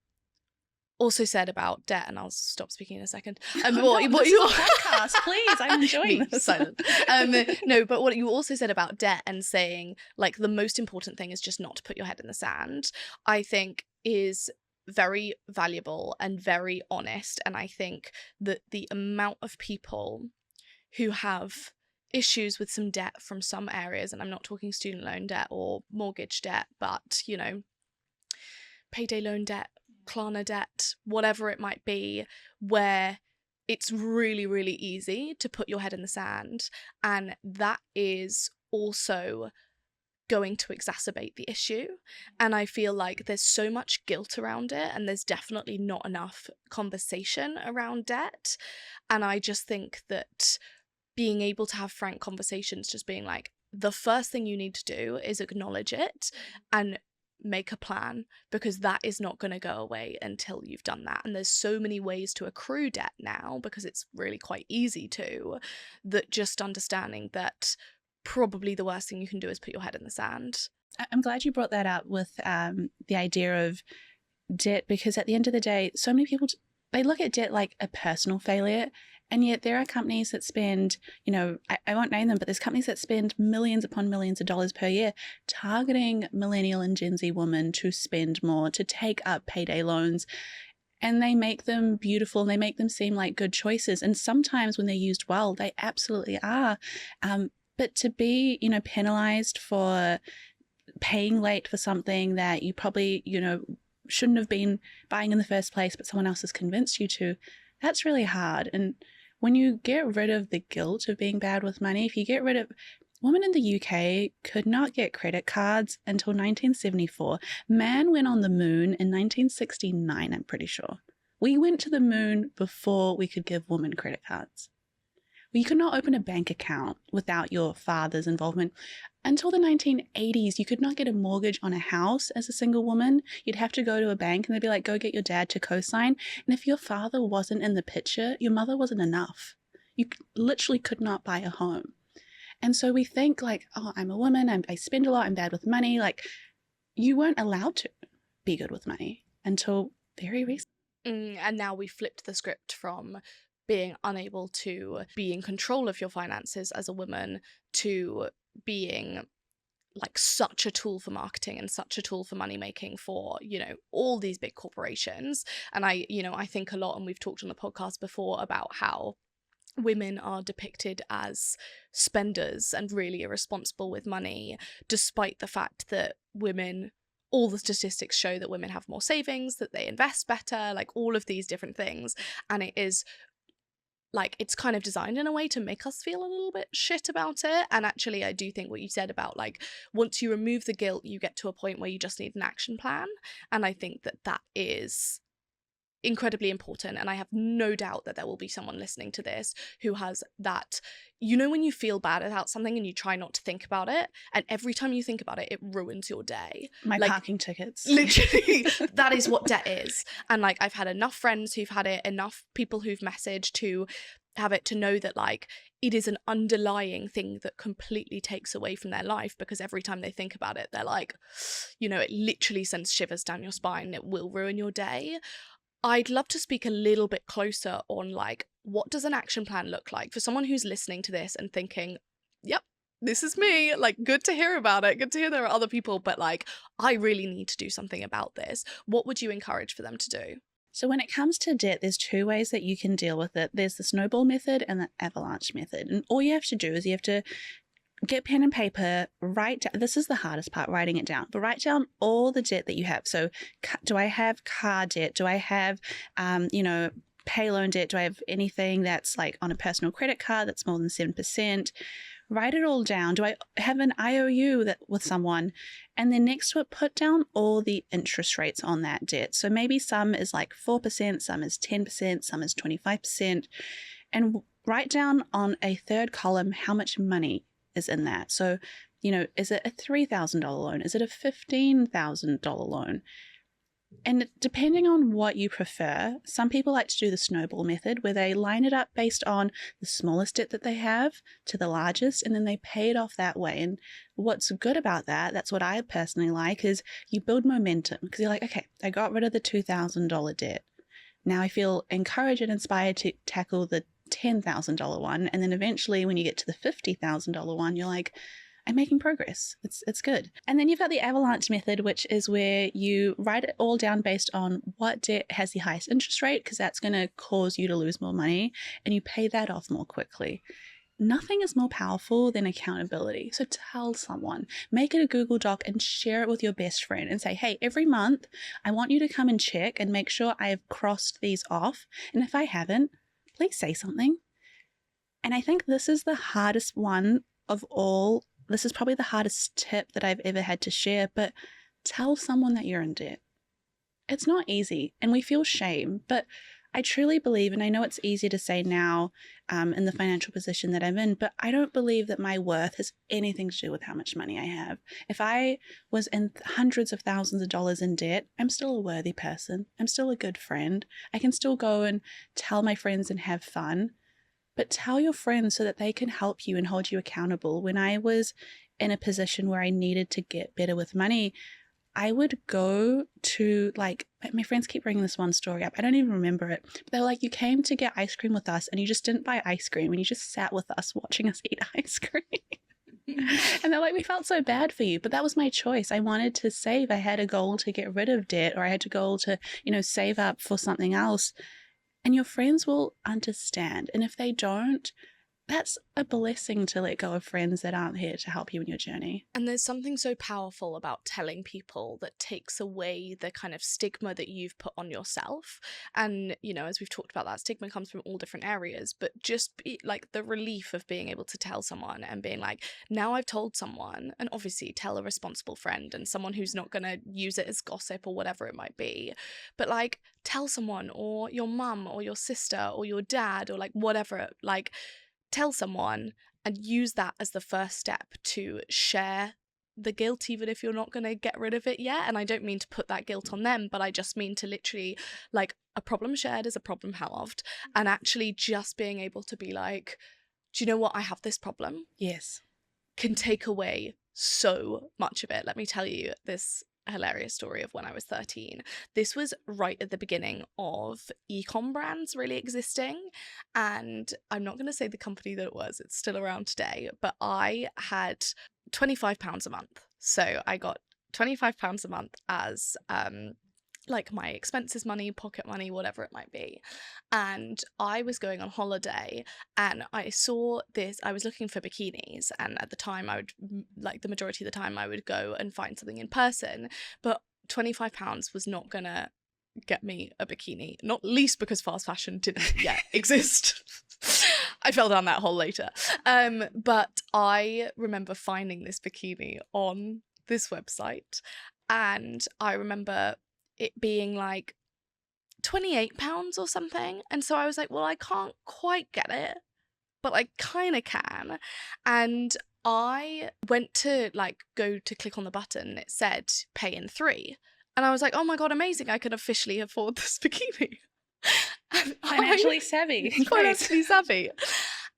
also said about debt, and I'll stop speaking in a second. What you podcast, please, I'm enjoying this. Silent. No, but what you also said about debt and saying like the most important thing is just not to put your head in the sand, I think is very valuable and very honest. And I think that the amount of people who have issues with some debt from some areas, and I'm not talking student loan debt or mortgage debt, but you know, payday loan debt, Klarna debt, whatever it might be, where it's really, really easy to put your head in the sand. And that is also going to exacerbate the issue. And I feel like there's so much guilt around it, and there's definitely not enough conversation around debt. And I just think that being able to have frank conversations, just being like, the first thing you need to do is acknowledge it and make a plan, because that is not going to go away until you've done that. And there's so many ways to accrue debt now, because it's really quite easy to, that just understanding that probably the worst thing you can do is put your head in the sand. I'm glad you brought that up with the idea of debt, because at the end of the day, so many people, they look at debt like a personal failure. And yet there are companies that spend, you know, I won't name them, but there's companies that spend millions upon millions of dollars per year targeting millennial and Gen Z women to spend more, to take up payday loans. And they make them beautiful, and they make them seem like good choices. And sometimes when they're used well, they absolutely are. But to be, you know, penalized for paying late for something that you probably, you know, shouldn't have been buying in the first place, but someone else has convinced you to, that's really hard. And when you get rid of the guilt of being bad with money, if you get rid of, Women in the UK could not get credit cards until 1974. Man went on the moon in 1969, I'm pretty sure. We went to the moon before we could give women credit cards. You could not open a bank account without your father's involvement. Until the 1980s, you could not get a mortgage on a house as a single woman. You'd have to go to a bank and they'd be like, go get your dad to co-sign. And if your father wasn't in the picture, your mother wasn't enough. You literally could not buy a home. And so we think like, oh, I'm a woman, I spend a lot, I'm bad with money. Like, you weren't allowed to be good with money until very recently. And now we flipped the script from being unable to be in control of your finances as a woman to being like such a tool for marketing and such a tool for money making for, you know, all these big corporations. And I think a lot, and we've talked on the podcast before about how women are depicted as spenders and really irresponsible with money, despite the fact that all the statistics show that women have more savings, that they invest better, like all of these different things. And it is like, it's kind of designed in a way to make us feel a little bit shit about it. And actually, I do think what you said about like, once you remove the guilt, you get to a point where you just need an action plan. And I think that that is incredibly important, and I have no doubt that there will be someone listening to this who has that, you know, when you feel bad about something and you try not to think about it, and every time you think about it, it ruins your day. My parking tickets. Literally, that is what debt is. And like, I've had enough friends who've had it, enough people who've messaged to have it, to know that like it is an underlying thing that completely takes away from their life, because every time they think about it, they're like, you know, it literally sends shivers down your spine. It will ruin your day. I'd love to speak a little bit closer on like, what does an action plan look like for someone who's listening to this and thinking, yep, this is me, like, good to hear about it, good to hear there are other people, but like, I really need to do something about this. What would you encourage for them to do? So when it comes to debt, there's two ways that you can deal with it. There's the snowball method and the avalanche method. And all you have to do is you have to get pen and paper, write down, this is the hardest part, writing it down, but write down all the debt that you have. So do I have car debt? Do I have, pay loan debt? Do I have anything that's like on a personal credit card that's more than 7%? Write it all down. Do I have an IOU with someone? And then next to it, put down all the interest rates on that debt. So maybe some is like 4%, some is 10%, some is 25%. And write down on a third column how much money is in that. So, is it a $3,000 loan? Is it a $15,000 loan? And depending on what you prefer, some people like to do the snowball method, where they line it up based on the smallest debt that they have to the largest, and then they pay it off that way. And what's good about that, that's what I personally like, is you build momentum, because you're like, okay, I got rid of the $2,000 debt. Now I feel encouraged and inspired to tackle the $10,000 one. And then eventually when you get to the $50,000 one, you're like, I'm making progress. It's good. And then you've got the avalanche method, which is where you write it all down based on what debt has the highest interest rate, because that's going to cause you to lose more money, and you pay that off more quickly. Nothing is more powerful than accountability. So tell someone, make it a Google Doc and share it with your best friend and say, hey, every month I want you to come and check and make sure I have crossed these off. And if I haven't, please say something. And I think this is the hardest one of all. This is probably the hardest tip that I've ever had to share, but tell someone that you're in debt. It's not easy, and we feel shame, but I truly believe, and I know it's easy to say now in the financial position that I'm in, but I don't believe that my worth has anything to do with how much money I have. If I was in hundreds of thousands of dollars in debt, I'm still a worthy person. I'm still a good friend. I can still go and tell my friends and have fun. But tell your friends so that they can help you and hold you accountable. When I was in a position where I needed to get better with money, I would go to, like, my friends keep bringing this one story up. I don't even remember it. But they were like, you came to get ice cream with us and you just didn't buy ice cream and you just sat with us watching us eat ice cream. And they're like, we felt so bad for you, but that was my choice. I wanted to save. I had a goal to get rid of debt, or I had a goal to, save up for something else. And your friends will understand. And if they don't, That's a blessing to let go of friends that aren't here to help you in your journey. And there's something so powerful about telling people that takes away the kind of stigma that you've put on yourself. And, you know, as we've talked about, that stigma comes from all different areas, but just like the relief of being able to tell someone and being like, now I've told someone, and obviously tell a responsible friend and someone who's not going to use it as gossip or whatever it might be. But like, tell someone, or your mum or your sister or your dad or like whatever, like, tell someone and use that as the first step to share the guilt, even if you're not going to get rid of it yet. And I don't mean to put that guilt on them, but I just mean to literally, like, a problem shared is a problem halved. And actually just being able to be like, do you know what? I have this problem. Yes. Can take away so much of it. Let me tell you this hilarious story of when I was 13. This was right at the beginning of e-com brands really existing, and I'm not going to say the company that it was, it's still around today, but I had £25 a month. So I got £25 a month as like my expenses money, pocket money, whatever it might be. And I was going on holiday and I saw this, I was looking for bikinis, and at the time I would, like the majority of the time, I would go and find something in person, but £25 was not gonna get me a bikini, not least because fast fashion didn't yet exist. I fell down that hole later. But I remember finding this bikini on this website, and I remember it being like £28 or something. And so I was like, well, I can't quite get it, but I kind of can. And I went to like go to click on the button. It said pay in 3. And I was like, oh my God, amazing. I can officially afford this bikini. Financially savvy. Financially savvy.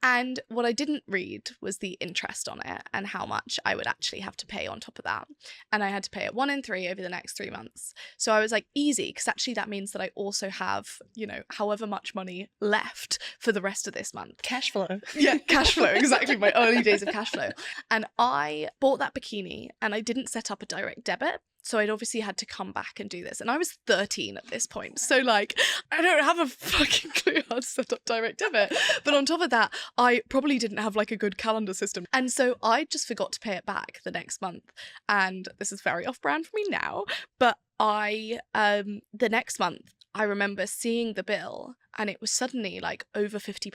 And what I didn't read was the interest on it and how much I would actually have to pay on top of that. And I had to pay it 1 in 3 over the next 3 months. So I was like, easy, because actually that means that I also have, you know, however much money left for the rest of this month. Cash flow. Yeah, cash flow, exactly, my early days of cash flow. And I bought that bikini and I didn't set up a direct debit. So I'd obviously had to come back and do this. And I was 13 at this point. So like, I don't have a fucking clue how to set up direct debit. But on top of that, I probably didn't have like a good calendar system. And so I just forgot to pay it back the next month. And this is very off-brand for me now. But the next month, I remember seeing the bill and it was suddenly like over £50.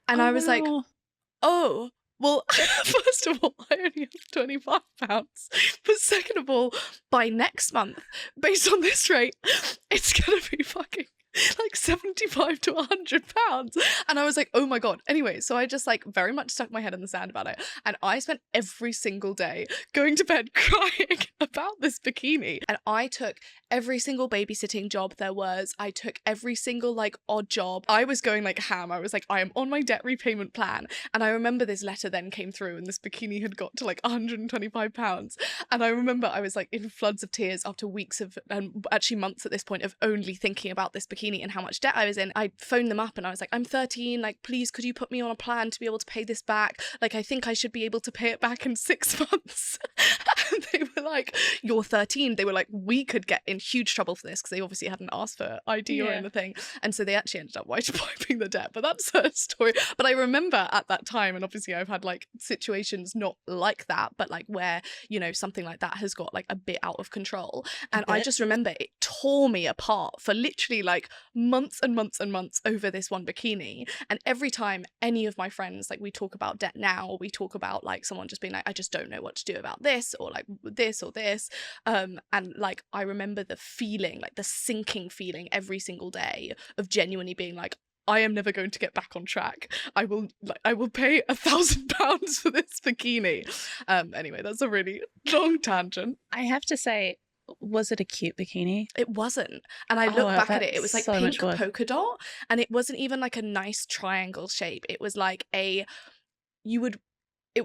And I was like, oh, well, first of all, I only have £25. But second of all, by next month, based on this rate, it's going to be fucking like £75 to £100. And I was like, oh my God. Anyway, so I just like very much stuck my head in the sand about it. And I spent every single day going to bed crying about this bikini. And I took every single babysitting job there was. I took every single like odd job. I was going like ham. I was like, I am on my debt repayment plan. And I remember this letter then came through and this bikini had got to like £125. And I remember I was like in floods of tears after weeks of, and actually months at this point, of only thinking about this bikini and how much debt I was in. I phoned them up and I was like, I'm 13, like, please, could you put me on a plan to be able to pay this back? Like, I think I should be able to pay it back in 6 months. And they were like, you're 13. They were like, we could get in huge trouble for this, because they obviously hadn't asked for ID or anything. And so they actually ended up white wiping the debt, but that's a story. But I remember at that time, and obviously I've had like situations not like that, but like where, you know, something like that has got like a bit out of control. And I just remember it tore me apart for literally like months and months and months over this one bikini. And every time any of my friends, like, we talk about debt now, or we talk about like someone just being like, I just don't know what to do about this, or like this or this, and like I remember the feeling, like the sinking feeling every single day of genuinely being like, I am never going to get back on track. I will pay £1,000 for this bikini. Anyway, that's a really long tangent. I have to say, was it a cute bikini? It wasn't. And I look back at it, it was like so pink polka dot, and it wasn't even like a nice triangle shape. It was like it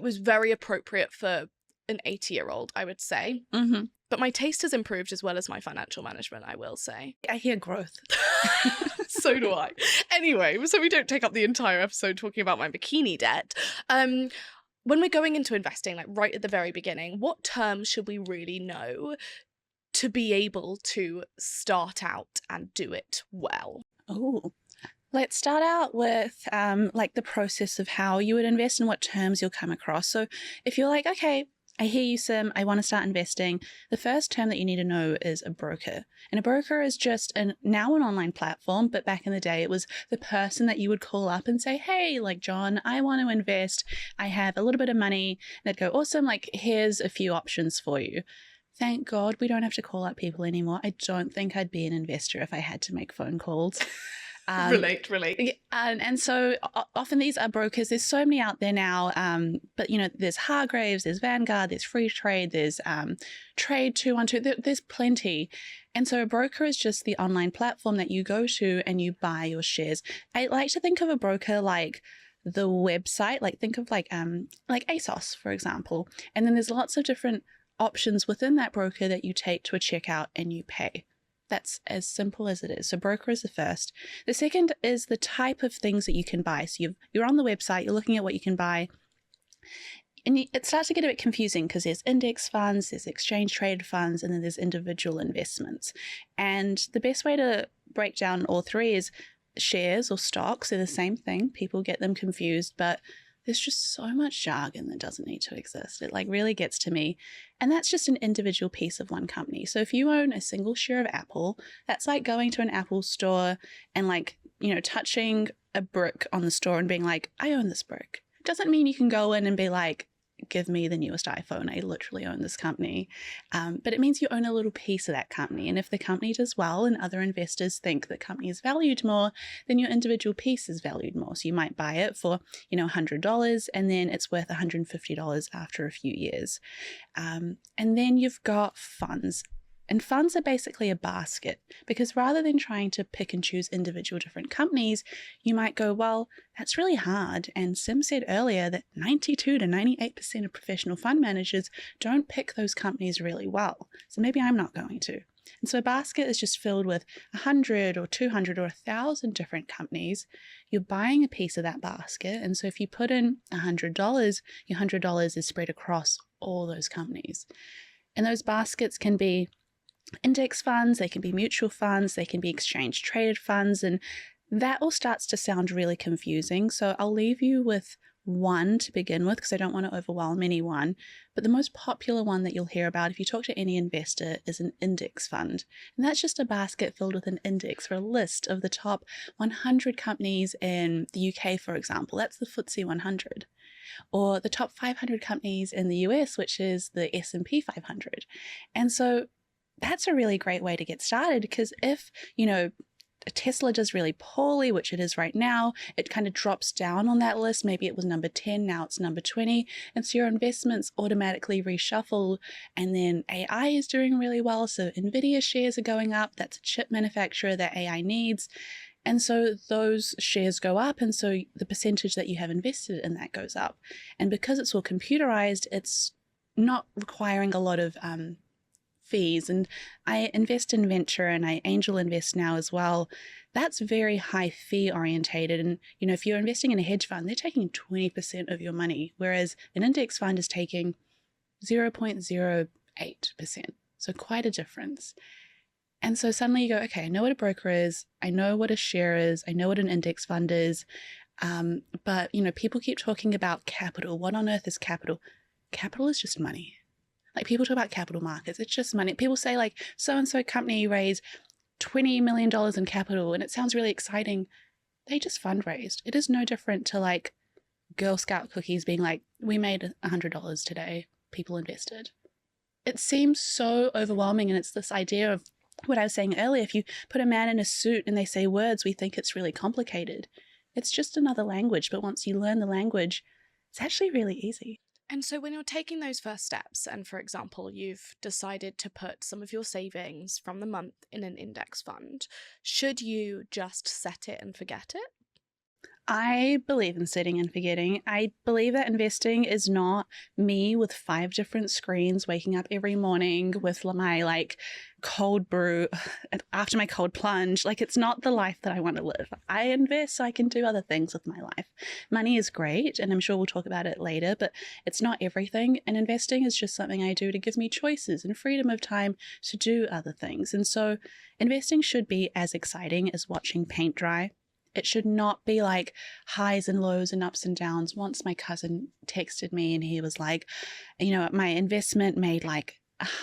was very appropriate for an 80-year-old, I would say. Mm-hmm. But my taste has improved as well as my financial management, I will say. I hear growth. So do I. Anyway, so we don't take up the entire episode talking about my bikini debt. When we're going into investing, like right at the very beginning, what terms should we really know to be able to start out and do it well? Oh, Let's start out with like the process of how you would invest and what terms you'll come across. So if you're like, okay, I hear you, Sim, I want to start investing, the first term that you need to know is a broker. And a broker is just now an online platform, but back in the day, it was the person that you would call up and say, hey, like, John, I want to invest. I have a little bit of money. And they'd go, awesome, like, here's a few options for you. Thank God we don't have to call up people anymore. I don't think I'd be an investor if I had to make phone calls. Relate. And so often these are brokers. There's so many out there now. But, there's Hargraves, there's Vanguard, there's Free Trade, there's Trade 212. There's plenty. And so a broker is just the online platform that you go to and you buy your shares. I like to think of a broker like the website, like think of like ASOS, for example. And then there's lots of different options within that broker that you take to a checkout and you pay. That's as simple as it is. So broker is the first. The second is the type of things that you can buy. So you're on the website, you're looking at what you can buy. And it starts to get a bit confusing because there's index funds, there's exchange traded funds, and then there's individual investments. And the best way to break down all three is shares or stocks. They're the same thing. People get them confused, but there's just so much jargon that doesn't need to exist. It like really gets to me. And that's just an individual piece of one company. So if you own a single share of Apple, that's like going to an Apple store and like, touching a brick on the store and being like, I own this brick. It doesn't mean you can go in and be like, give me the newest iPhone. I literally own this company. But it means you own a little piece of that company. And if the company does well and other investors think the company is valued more, then your individual piece is valued more. So you might buy it for, $100 and then it's worth $150 after a few years. And then you've got funds. And funds are basically a basket because rather than trying to pick and choose individual different companies, you might go, well, that's really hard. And Sim said earlier that 92 to 98% of professional fund managers don't pick those companies really well. So maybe I'm not going to. And so a basket is just filled with 100 or 200 or 1,000 different companies. You're buying a piece of that basket. And so if you put in $100, your $100 is spread across all those companies. And those baskets can be index funds, they can be mutual funds, they can be exchange traded funds, and that all starts to sound really confusing. So I'll leave you with one to begin with because I don't want to overwhelm anyone. But the most popular one that you'll hear about if you talk to any investor is an index fund. And that's just a basket filled with an index for a list of the top 100 companies in the UK, for example. That's the FTSE 100. Or the top 500 companies in the US, which is the S&P 500. And so that's a really great way to get started because if, Tesla does really poorly, which it is right now, it kind of drops down on that list. Maybe it was number 10, now it's number 20. And so your investments automatically reshuffle. And then AI is doing really well. So NVIDIA shares are going up. That's a chip manufacturer that AI needs. And so those shares go up. And so the percentage that you have invested in that goes up. And because it's all computerized, it's not requiring a lot of fees. And I invest in venture and I angel invest now as well. That's very high fee orientated. And, if you're investing in a hedge fund, they're taking 20% of your money, whereas an index fund is taking 0.08%. So quite a difference. And so suddenly you go, okay, I know what a broker is. I know what a share is. I know what an index fund is. But, people keep talking about capital. What on earth is capital? Capital is just money. Like people talk about capital markets. It's just money. People say like so-and-so company raised $20 million in capital and it sounds really exciting. They just fundraised. It is no different to like Girl Scout cookies being like, we made $100 today. People invested. It seems so overwhelming. And it's this idea of what I was saying earlier. If you put a man in a suit and they say words, we think it's really complicated. It's just another language. But once you learn the language, it's actually really easy. And so when you're taking those first steps, and for example, you've decided to put some of your savings from the month in an index fund, should you just set it and forget it? I believe in setting and forgetting. I believe that investing is not me with 5 different screens, waking up every morning with my like cold brew after my cold plunge. Like it's not the life that I want to live. I invest so I can do other things with my life. Money is great, and I'm sure we'll talk about it later, but it's not everything. And investing is just something I do to give me choices and freedom of time to do other things. And so investing should be as exciting as watching paint dry. It should not be like highs and lows and ups and downs. Once my cousin texted me and he was like, my investment made like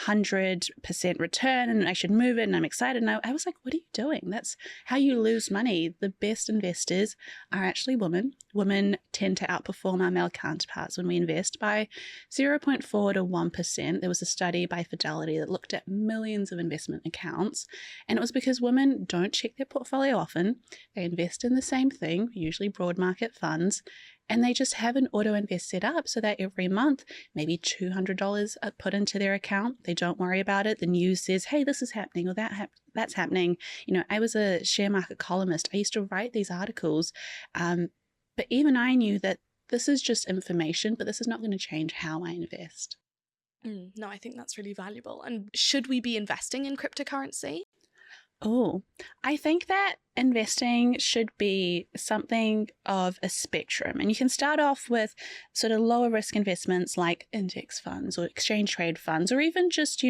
100% return and I should move it and I'm excited. And I was like, what are you doing? That's how you lose money. The best investors are actually women. Women tend to outperform our male counterparts when we invest by 0.4 to 1%. There was a study by Fidelity that looked at millions of investment accounts, and it was because women don't check their portfolio often. They invest in the same thing, usually broad market funds, and they just have an auto invest set up so that every month, maybe $200 are put into their account. They don't worry about it. The news says, hey, this is happening or that's happening. I was a share market columnist. I used to write these articles. But even I knew that this is just information, but this is not going to change how I invest. No, I think that's really valuable. And should we be investing in cryptocurrency? Oh, I think that investing should be something of a spectrum. And you can start off with sort of lower risk investments like index funds or exchange trade funds, or even just,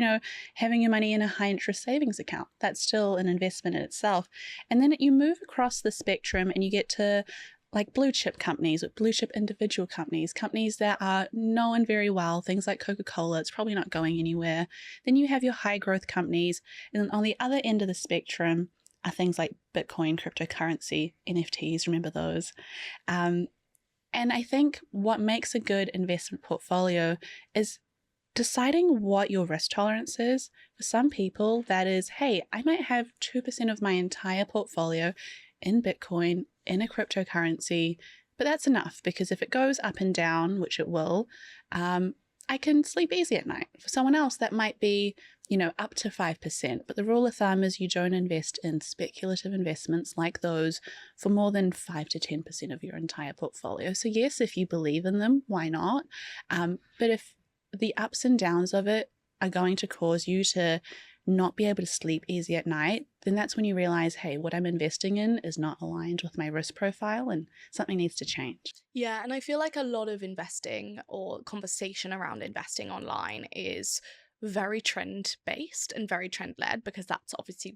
having your money in a high interest savings account. That's still an investment in itself. And then you move across the spectrum and you get to like blue chip companies or blue chip individual companies that are known very well, things like Coca-Cola, it's probably not going anywhere. Then you have your high growth companies. And then on the other end of the spectrum are things like Bitcoin, cryptocurrency, NFTs, remember those. And I think what makes a good investment portfolio is deciding what your risk tolerance is. For some people, that is, hey, I might have 2% of my entire portfolio in Bitcoin, in a cryptocurrency, but that's enough because if it goes up and down, which it will, I can sleep easy at night. For someone else, that might be, up to 5%. But the rule of thumb is you don't invest in speculative investments like those for more than 5 to 10% of your entire portfolio. So yes, if you believe in them, why not? But if the ups and downs of it are going to cause you to not be able to sleep easy at night, then that's when you realize, hey, what I'm investing in is not aligned with my risk profile and something needs to change. Yeah, and I feel like a lot of investing or conversation around investing online is very trend based and very trend led, because that's obviously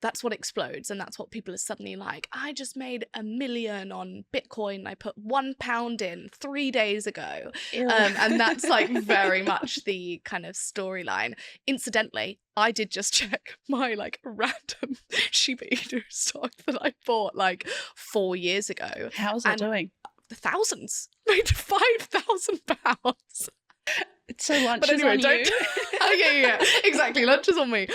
that's what explodes, and that's what people are suddenly like, I just made $1 million on Bitcoin. I put £1 in 3 days ago. And that's like very much the kind of storyline. Incidentally, I did just check my like random Shiba Inu stock that I bought like 4 years ago. How's it doing? The thousands. Made £5,000. So lunch is on you. Oh, yeah, exactly. Lunch is on me.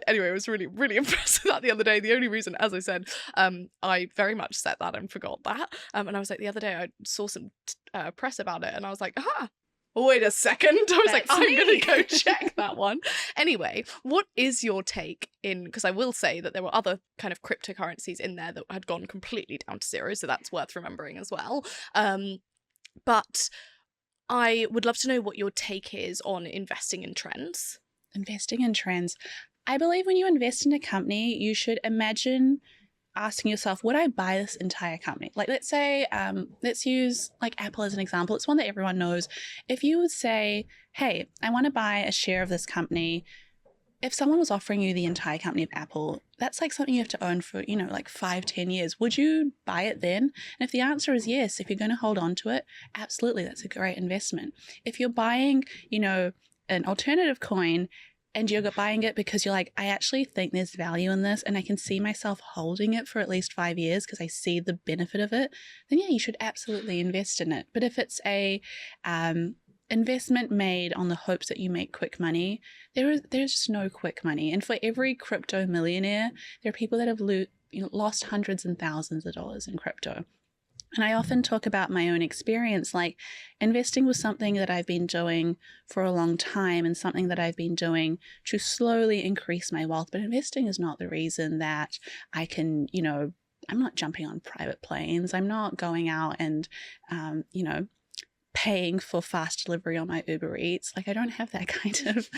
Anyway, I was really, really impressed with that the other day. The only reason, as I said, I very much set that and forgot that. And I was like, the other day I saw some press about it, and I was like, wait a second. I was like, I'm going to go check that one. Anyway, what is your take because I will say that there were other kind of cryptocurrencies in there that had gone completely down to zero, so that's worth remembering as well. But I would love to know what your take is on investing in trends. Investing in trends. I believe when you invest in a company, you should imagine asking yourself, would I buy this entire company? Like, let's say, let's use like Apple as an example. It's one that everyone knows. If you would say, hey, I want to buy a share of this company, if someone was offering you the entire company of Apple, that's like something you have to own for, like 5-10 years. Would you buy it then? And if the answer is yes, if you're going to hold on to it, absolutely, that's a great investment. If you're buying, an alternative coin and you're buying it because you're like, I actually think there's value in this and I can see myself holding it for at least 5 years because I see the benefit of it, then yeah, you should absolutely invest in it. But if it's a investment made on the hopes that you make quick money, there's just no quick money. And for every crypto millionaire, there are people that have lost hundreds and thousands of dollars in crypto. And I often talk about my own experience, like investing was something that I've been doing for a long time and something that I've been doing to slowly increase my wealth. But investing is not the reason that I can, I'm not jumping on private planes. I'm not going out and, paying for fast delivery on my Uber Eats. Like, I don't have that kind of,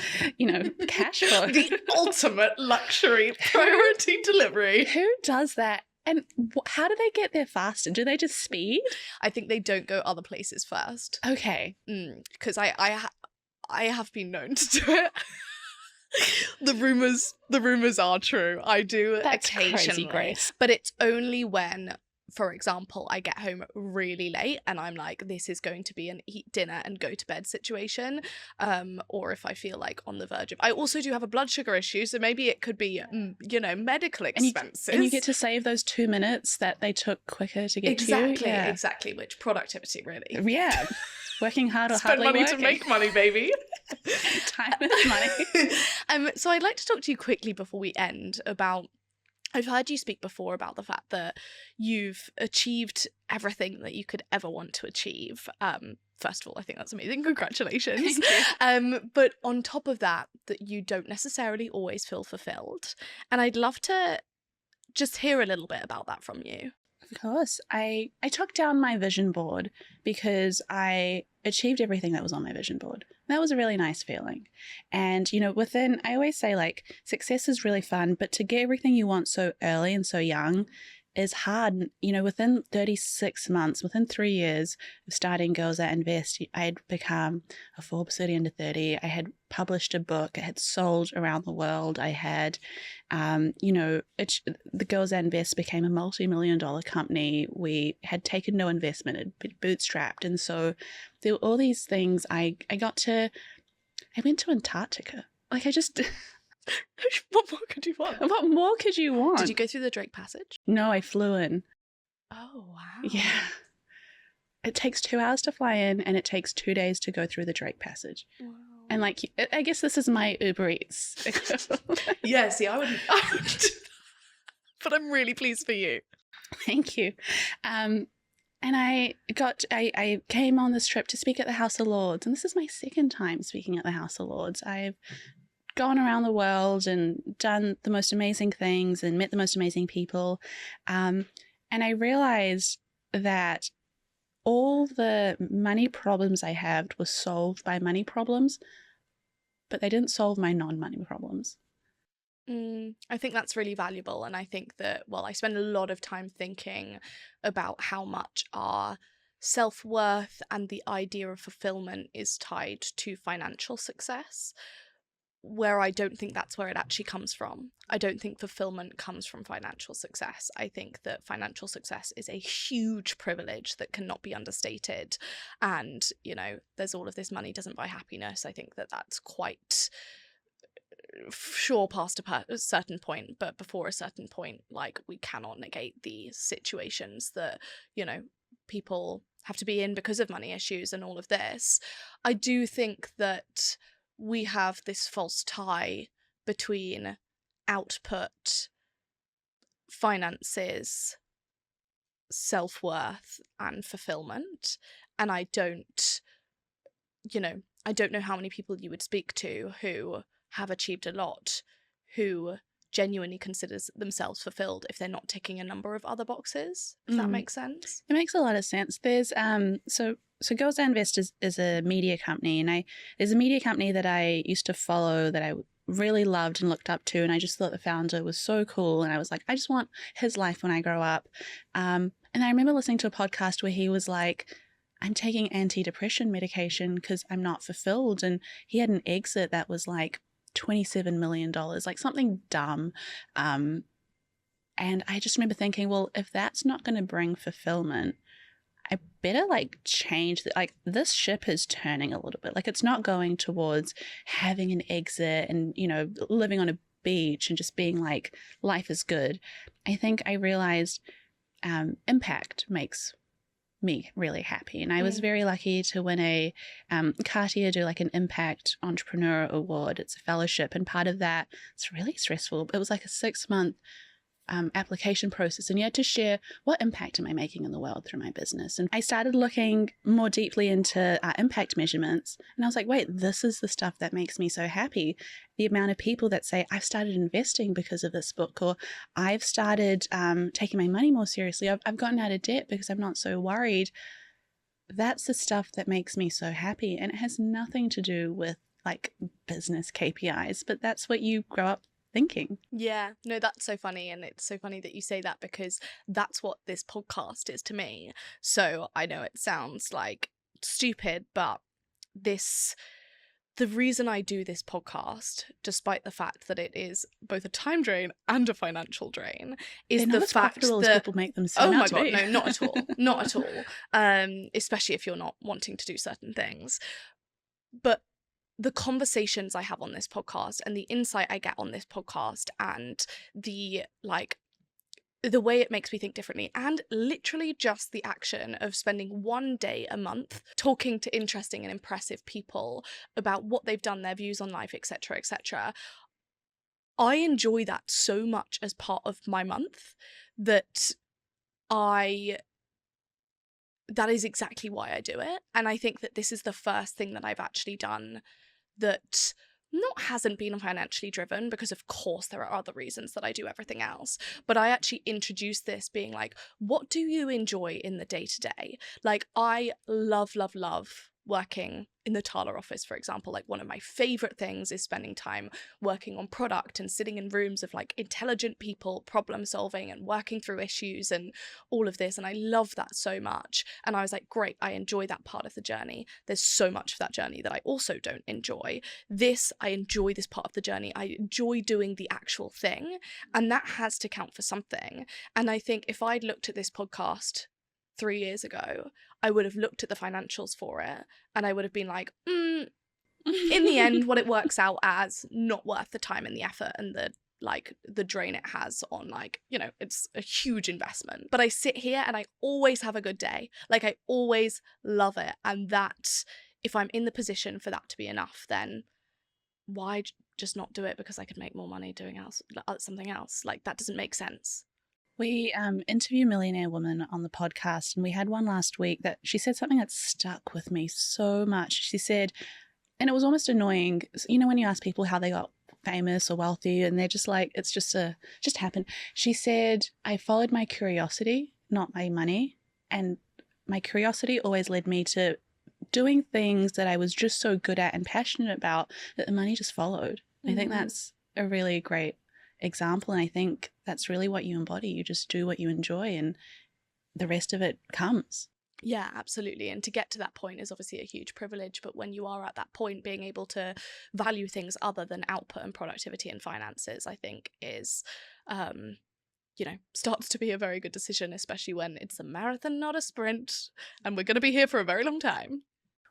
cash flow. The ultimate luxury priority delivery. Who does that? And how do they get there faster? Do they just speed? I think they don't go other places first. Okay. Because I have been known to do it. The rumors are true. I do That's crazy, occasionally, Grace. but it's only when, for example, I get home really late and I'm like, this is going to be an eat dinner and go to bed situation, or if I feel like on the verge of. I also do have a blood sugar issue, so maybe it could be, medical expenses. And you get to save those 2 minutes that they took quicker to get to you. Exactly. Which productivity, really? Yeah. Working hard or Spend hardly money working. to make money, baby. Time is money. So I'd like to talk to you quickly before we end about, I've heard you speak before about the fact that you've achieved everything that you could ever want to achieve. First of all, I think that's amazing. Congratulations. Thank you. But on top of that, that you don't necessarily always feel fulfilled. And I'd love to just hear a little bit about that from you. Of course. I took down my vision board because I achieved everything that was on my vision board. That was a really nice feeling. And, I always say, like, success is really fun, but to get everything you want so early and so young is hard. Within 36 months, within 3 years of starting Girls That Invest, I had become a Forbes 30 under 30. I had published a book. It had sold around the world. I had, the Girls That Invest became a multi-million-dollar company. We had taken no investment, had been bootstrapped. And so there were all these things. I went to Antarctica. Like, I just... What more could you want? What more could you want? Did you go through the Drake Passage? No, I flew in. Oh, wow. Yeah. It takes 2 hours to fly in and it takes 2 days to go through the Drake Passage. Wow. And I guess this is my Uber Eats. Yeah, see, I wouldn't do that. But I'm really pleased for you. Thank you. And I came on this trip to speak at the House of Lords, and this is my second time speaking at the House of Lords. I've gone around the world and done the most amazing things and met the most amazing people. And I realized that all the money problems I had were solved by money problems, but they didn't solve my non-money problems. I think that's really valuable. And I think that, I spend a lot of time thinking about how much our self-worth and the idea of fulfillment is tied to financial success, where I don't think that's where it actually comes from. I don't think fulfillment comes from financial success. I think that financial success is a huge privilege that cannot be understated. And, there's all of this money doesn't buy happiness. I think that that's quite sure past a certain point, but before a certain point, like, we cannot negate the situations that, people have to be in because of money issues and all of this. I do think that we have this false tie between output, finances, self-worth, and fulfillment. And I don't know how many people you would speak to who have achieved a lot, who genuinely considers themselves fulfilled if they're not ticking a number of other boxes, if that makes sense. It makes a lot of sense. There's so Girls That Invest is a media company, and there's a media company that I used to follow that I really loved and looked up to, and I just thought the founder was so cool, and I was like, I just want his life when I grow up. And I remember listening to a podcast where he was like, I'm taking antidepressant medication because I'm not fulfilled, and he had an exit that was like $27 million, like something dumb. And I just remember thinking, well, if that's not going to bring fulfillment, I better change that. Like, this ship is turning a little bit. Like, it's not going towards having an exit and, living on a beach and just being like, life is good. I think I realized impact makes me really happy. And I was very lucky to win a Cartier do an impact entrepreneur award. It's a fellowship, and part of that, it's really stressful. It was like a 6-month application process, and you had to share what impact am I making in the world through my business. And I started looking more deeply into impact measurements, and I was like, wait, this is the stuff that makes me so happy. The amount of people that say, I've started investing because of this book, or I've started taking my money more seriously. I've gotten out of debt because I'm not so worried. That's the stuff that makes me so happy, and it has nothing to do with business KPIs, but that's what you grow up thinking. Yeah, no, that's so funny. And it's so funny that you say that, because that's what this podcast is to me. So I know it sounds like stupid, but this the reason I do this podcast, despite the fact that it is both a time drain and a financial drain, is They're not the as fact profitable as that people make them seem oh out my to god, be. no, not at all, not at all. Especially if you're not wanting to do certain things. But the conversations I have on this podcast and the insight I get on this podcast and the way it makes me think differently, and literally just the action of spending one day a month talking to interesting and impressive people about what they've done, their views on life, etc., etc. I enjoy that so much as part of my month that that is exactly why I do it. And I think that this is the first thing that I've actually done that not hasn't been financially driven, because of course there are other reasons that I do everything else, but I actually introduced this being like, what do you enjoy in the day-to-day? Like, I love working in the Tala office, for example. Like, one of my favorite things is spending time working on product and sitting in rooms of like intelligent people, problem solving and working through issues and all of this, and I love that so much. And I was like, great, I enjoy that part of the journey. There's so much of that journey that I also don't enjoy. I enjoy this part of the journey. I enjoy doing the actual thing, and that has to count for something. And I think if I'd looked at this podcast 3 years ago, I would have looked at the financials for it and I would have been like, in the end, what it works out as, not worth the time and the effort and the drain it has on, like, you know, it's a huge investment. But I sit here and I always have a good day. Like, I always love it. And that, if I'm in the position for that to be enough, then why just not do it because I could make more money doing something else? Like, that doesn't make sense. We interview millionaire women on the podcast, and we had one last week that she said something that stuck with me so much. She said, and it was almost annoying, you know, when you ask people how they got famous or wealthy and they're just like, it's just happened. She said, I followed my curiosity, not my money, and my curiosity always led me to doing things that I was just so good at and passionate about that the money just followed. I think that's a really great example, and I think that's really what you embody. You just do what you enjoy and the rest of it comes. Yeah, absolutely. And to get to that point is obviously a huge privilege, but when you are at that point, being able to value things other than output and productivity and finances, I think is starts to be a very good decision, especially when it's a marathon, not a sprint, and we're going to be here for a very long time.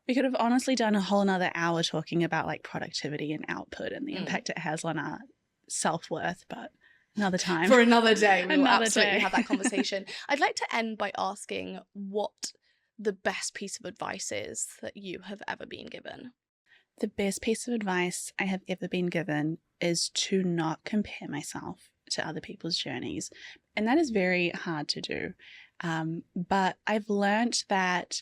We could have honestly done a whole nother hour talking about like productivity and output and the impact it has on our self-worth, but another time. For another day, we will absolutely have that conversation. I'd like to end by asking what the best piece of advice is that you have ever been given. The best piece of advice I have ever been given is to not compare myself to other people's journeys. And that is very hard to do. But I've learned that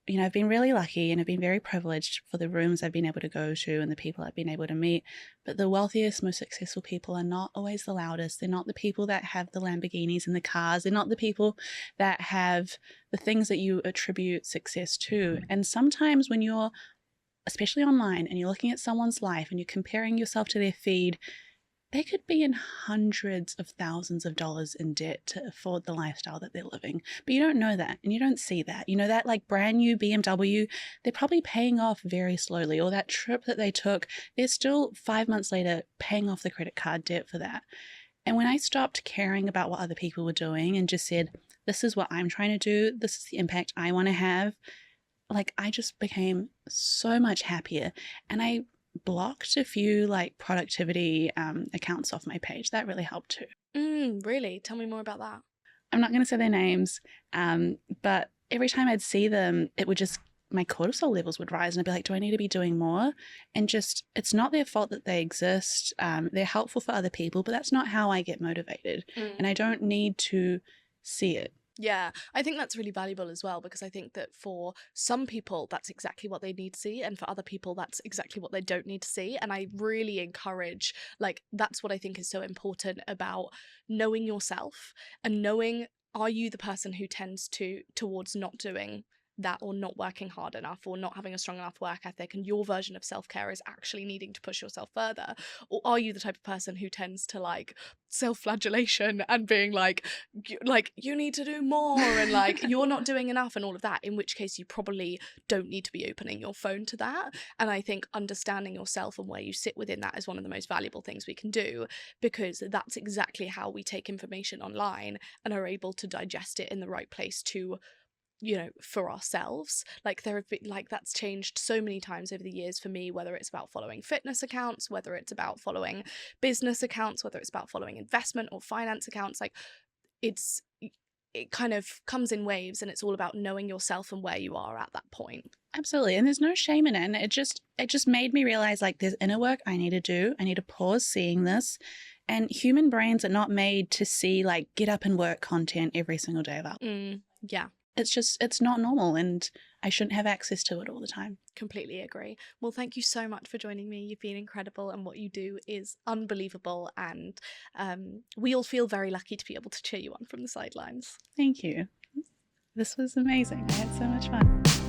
I've been really lucky and I've been very privileged for the rooms I've been able to go to and the people I've been able to meet. But the wealthiest, most successful people are not always the loudest. They're not the people that have the Lamborghinis and the cars. They're not the people that have the things that you attribute success to. And sometimes when you're, especially online, and you're looking at someone's life and you're comparing yourself to their feed, they could be in hundreds of thousands of dollars in debt to afford the lifestyle that they're living. But you don't know that and you don't see that. You know, that like brand new BMW, they're probably paying off very slowly. Or that trip that they took, they're still 5 months later paying off the credit card debt for that. And when I stopped caring about what other people were doing and just said, this is what I'm trying to do, this is the impact I want to have, like, I just became so much happier. And I blocked a few like productivity accounts off my page. That really helped too. Really? Tell me more about that. I'm not going to say their names, but every time I'd see them, it would just, my cortisol levels would rise and I'd be like, do I need to be doing more? And just, it's not their fault that they exist. They're helpful for other people, but that's not how I get motivated. And I don't need to see it. Yeah, I think that's really valuable as well, because I think that for some people, that's exactly what they need to see. And for other people, that's exactly what they don't need to see. And I really encourage, like, that's what I think is so important about knowing yourself and knowing, are you the person who tends towards not doing that, or not working hard enough, or not having a strong enough work ethic, and your version of self-care is actually needing to push yourself further? Or are you the type of person who tends to like self-flagellation and being like you need to do more and like you're not doing enough and all of that, in which case you probably don't need to be opening your phone to that. And I think understanding yourself and where you sit within that is one of the most valuable things we can do, because that's exactly how we take information online and are able to digest it in the right place to, you know, for ourselves. Like there have been, like, that's changed so many times over the years for me, whether it's about following fitness accounts, whether it's about following business accounts, whether it's about following investment or finance accounts. Like it kind of comes in waves, and it's all about knowing yourself and where you are at that point. Absolutely. And there's no shame in it. And it just made me realize, like, there's inner work I need to do. I need to pause seeing this. And human brains are not made to see, like, get up and work content every single day of our life. Yeah. It's not normal, and I shouldn't have access to it all the time. Completely agree. Well, thank you so much for joining me. You've been incredible, and what you do is unbelievable, and we all feel very lucky to be able to cheer you on from the sidelines. Thank you. This was amazing. I had so much fun.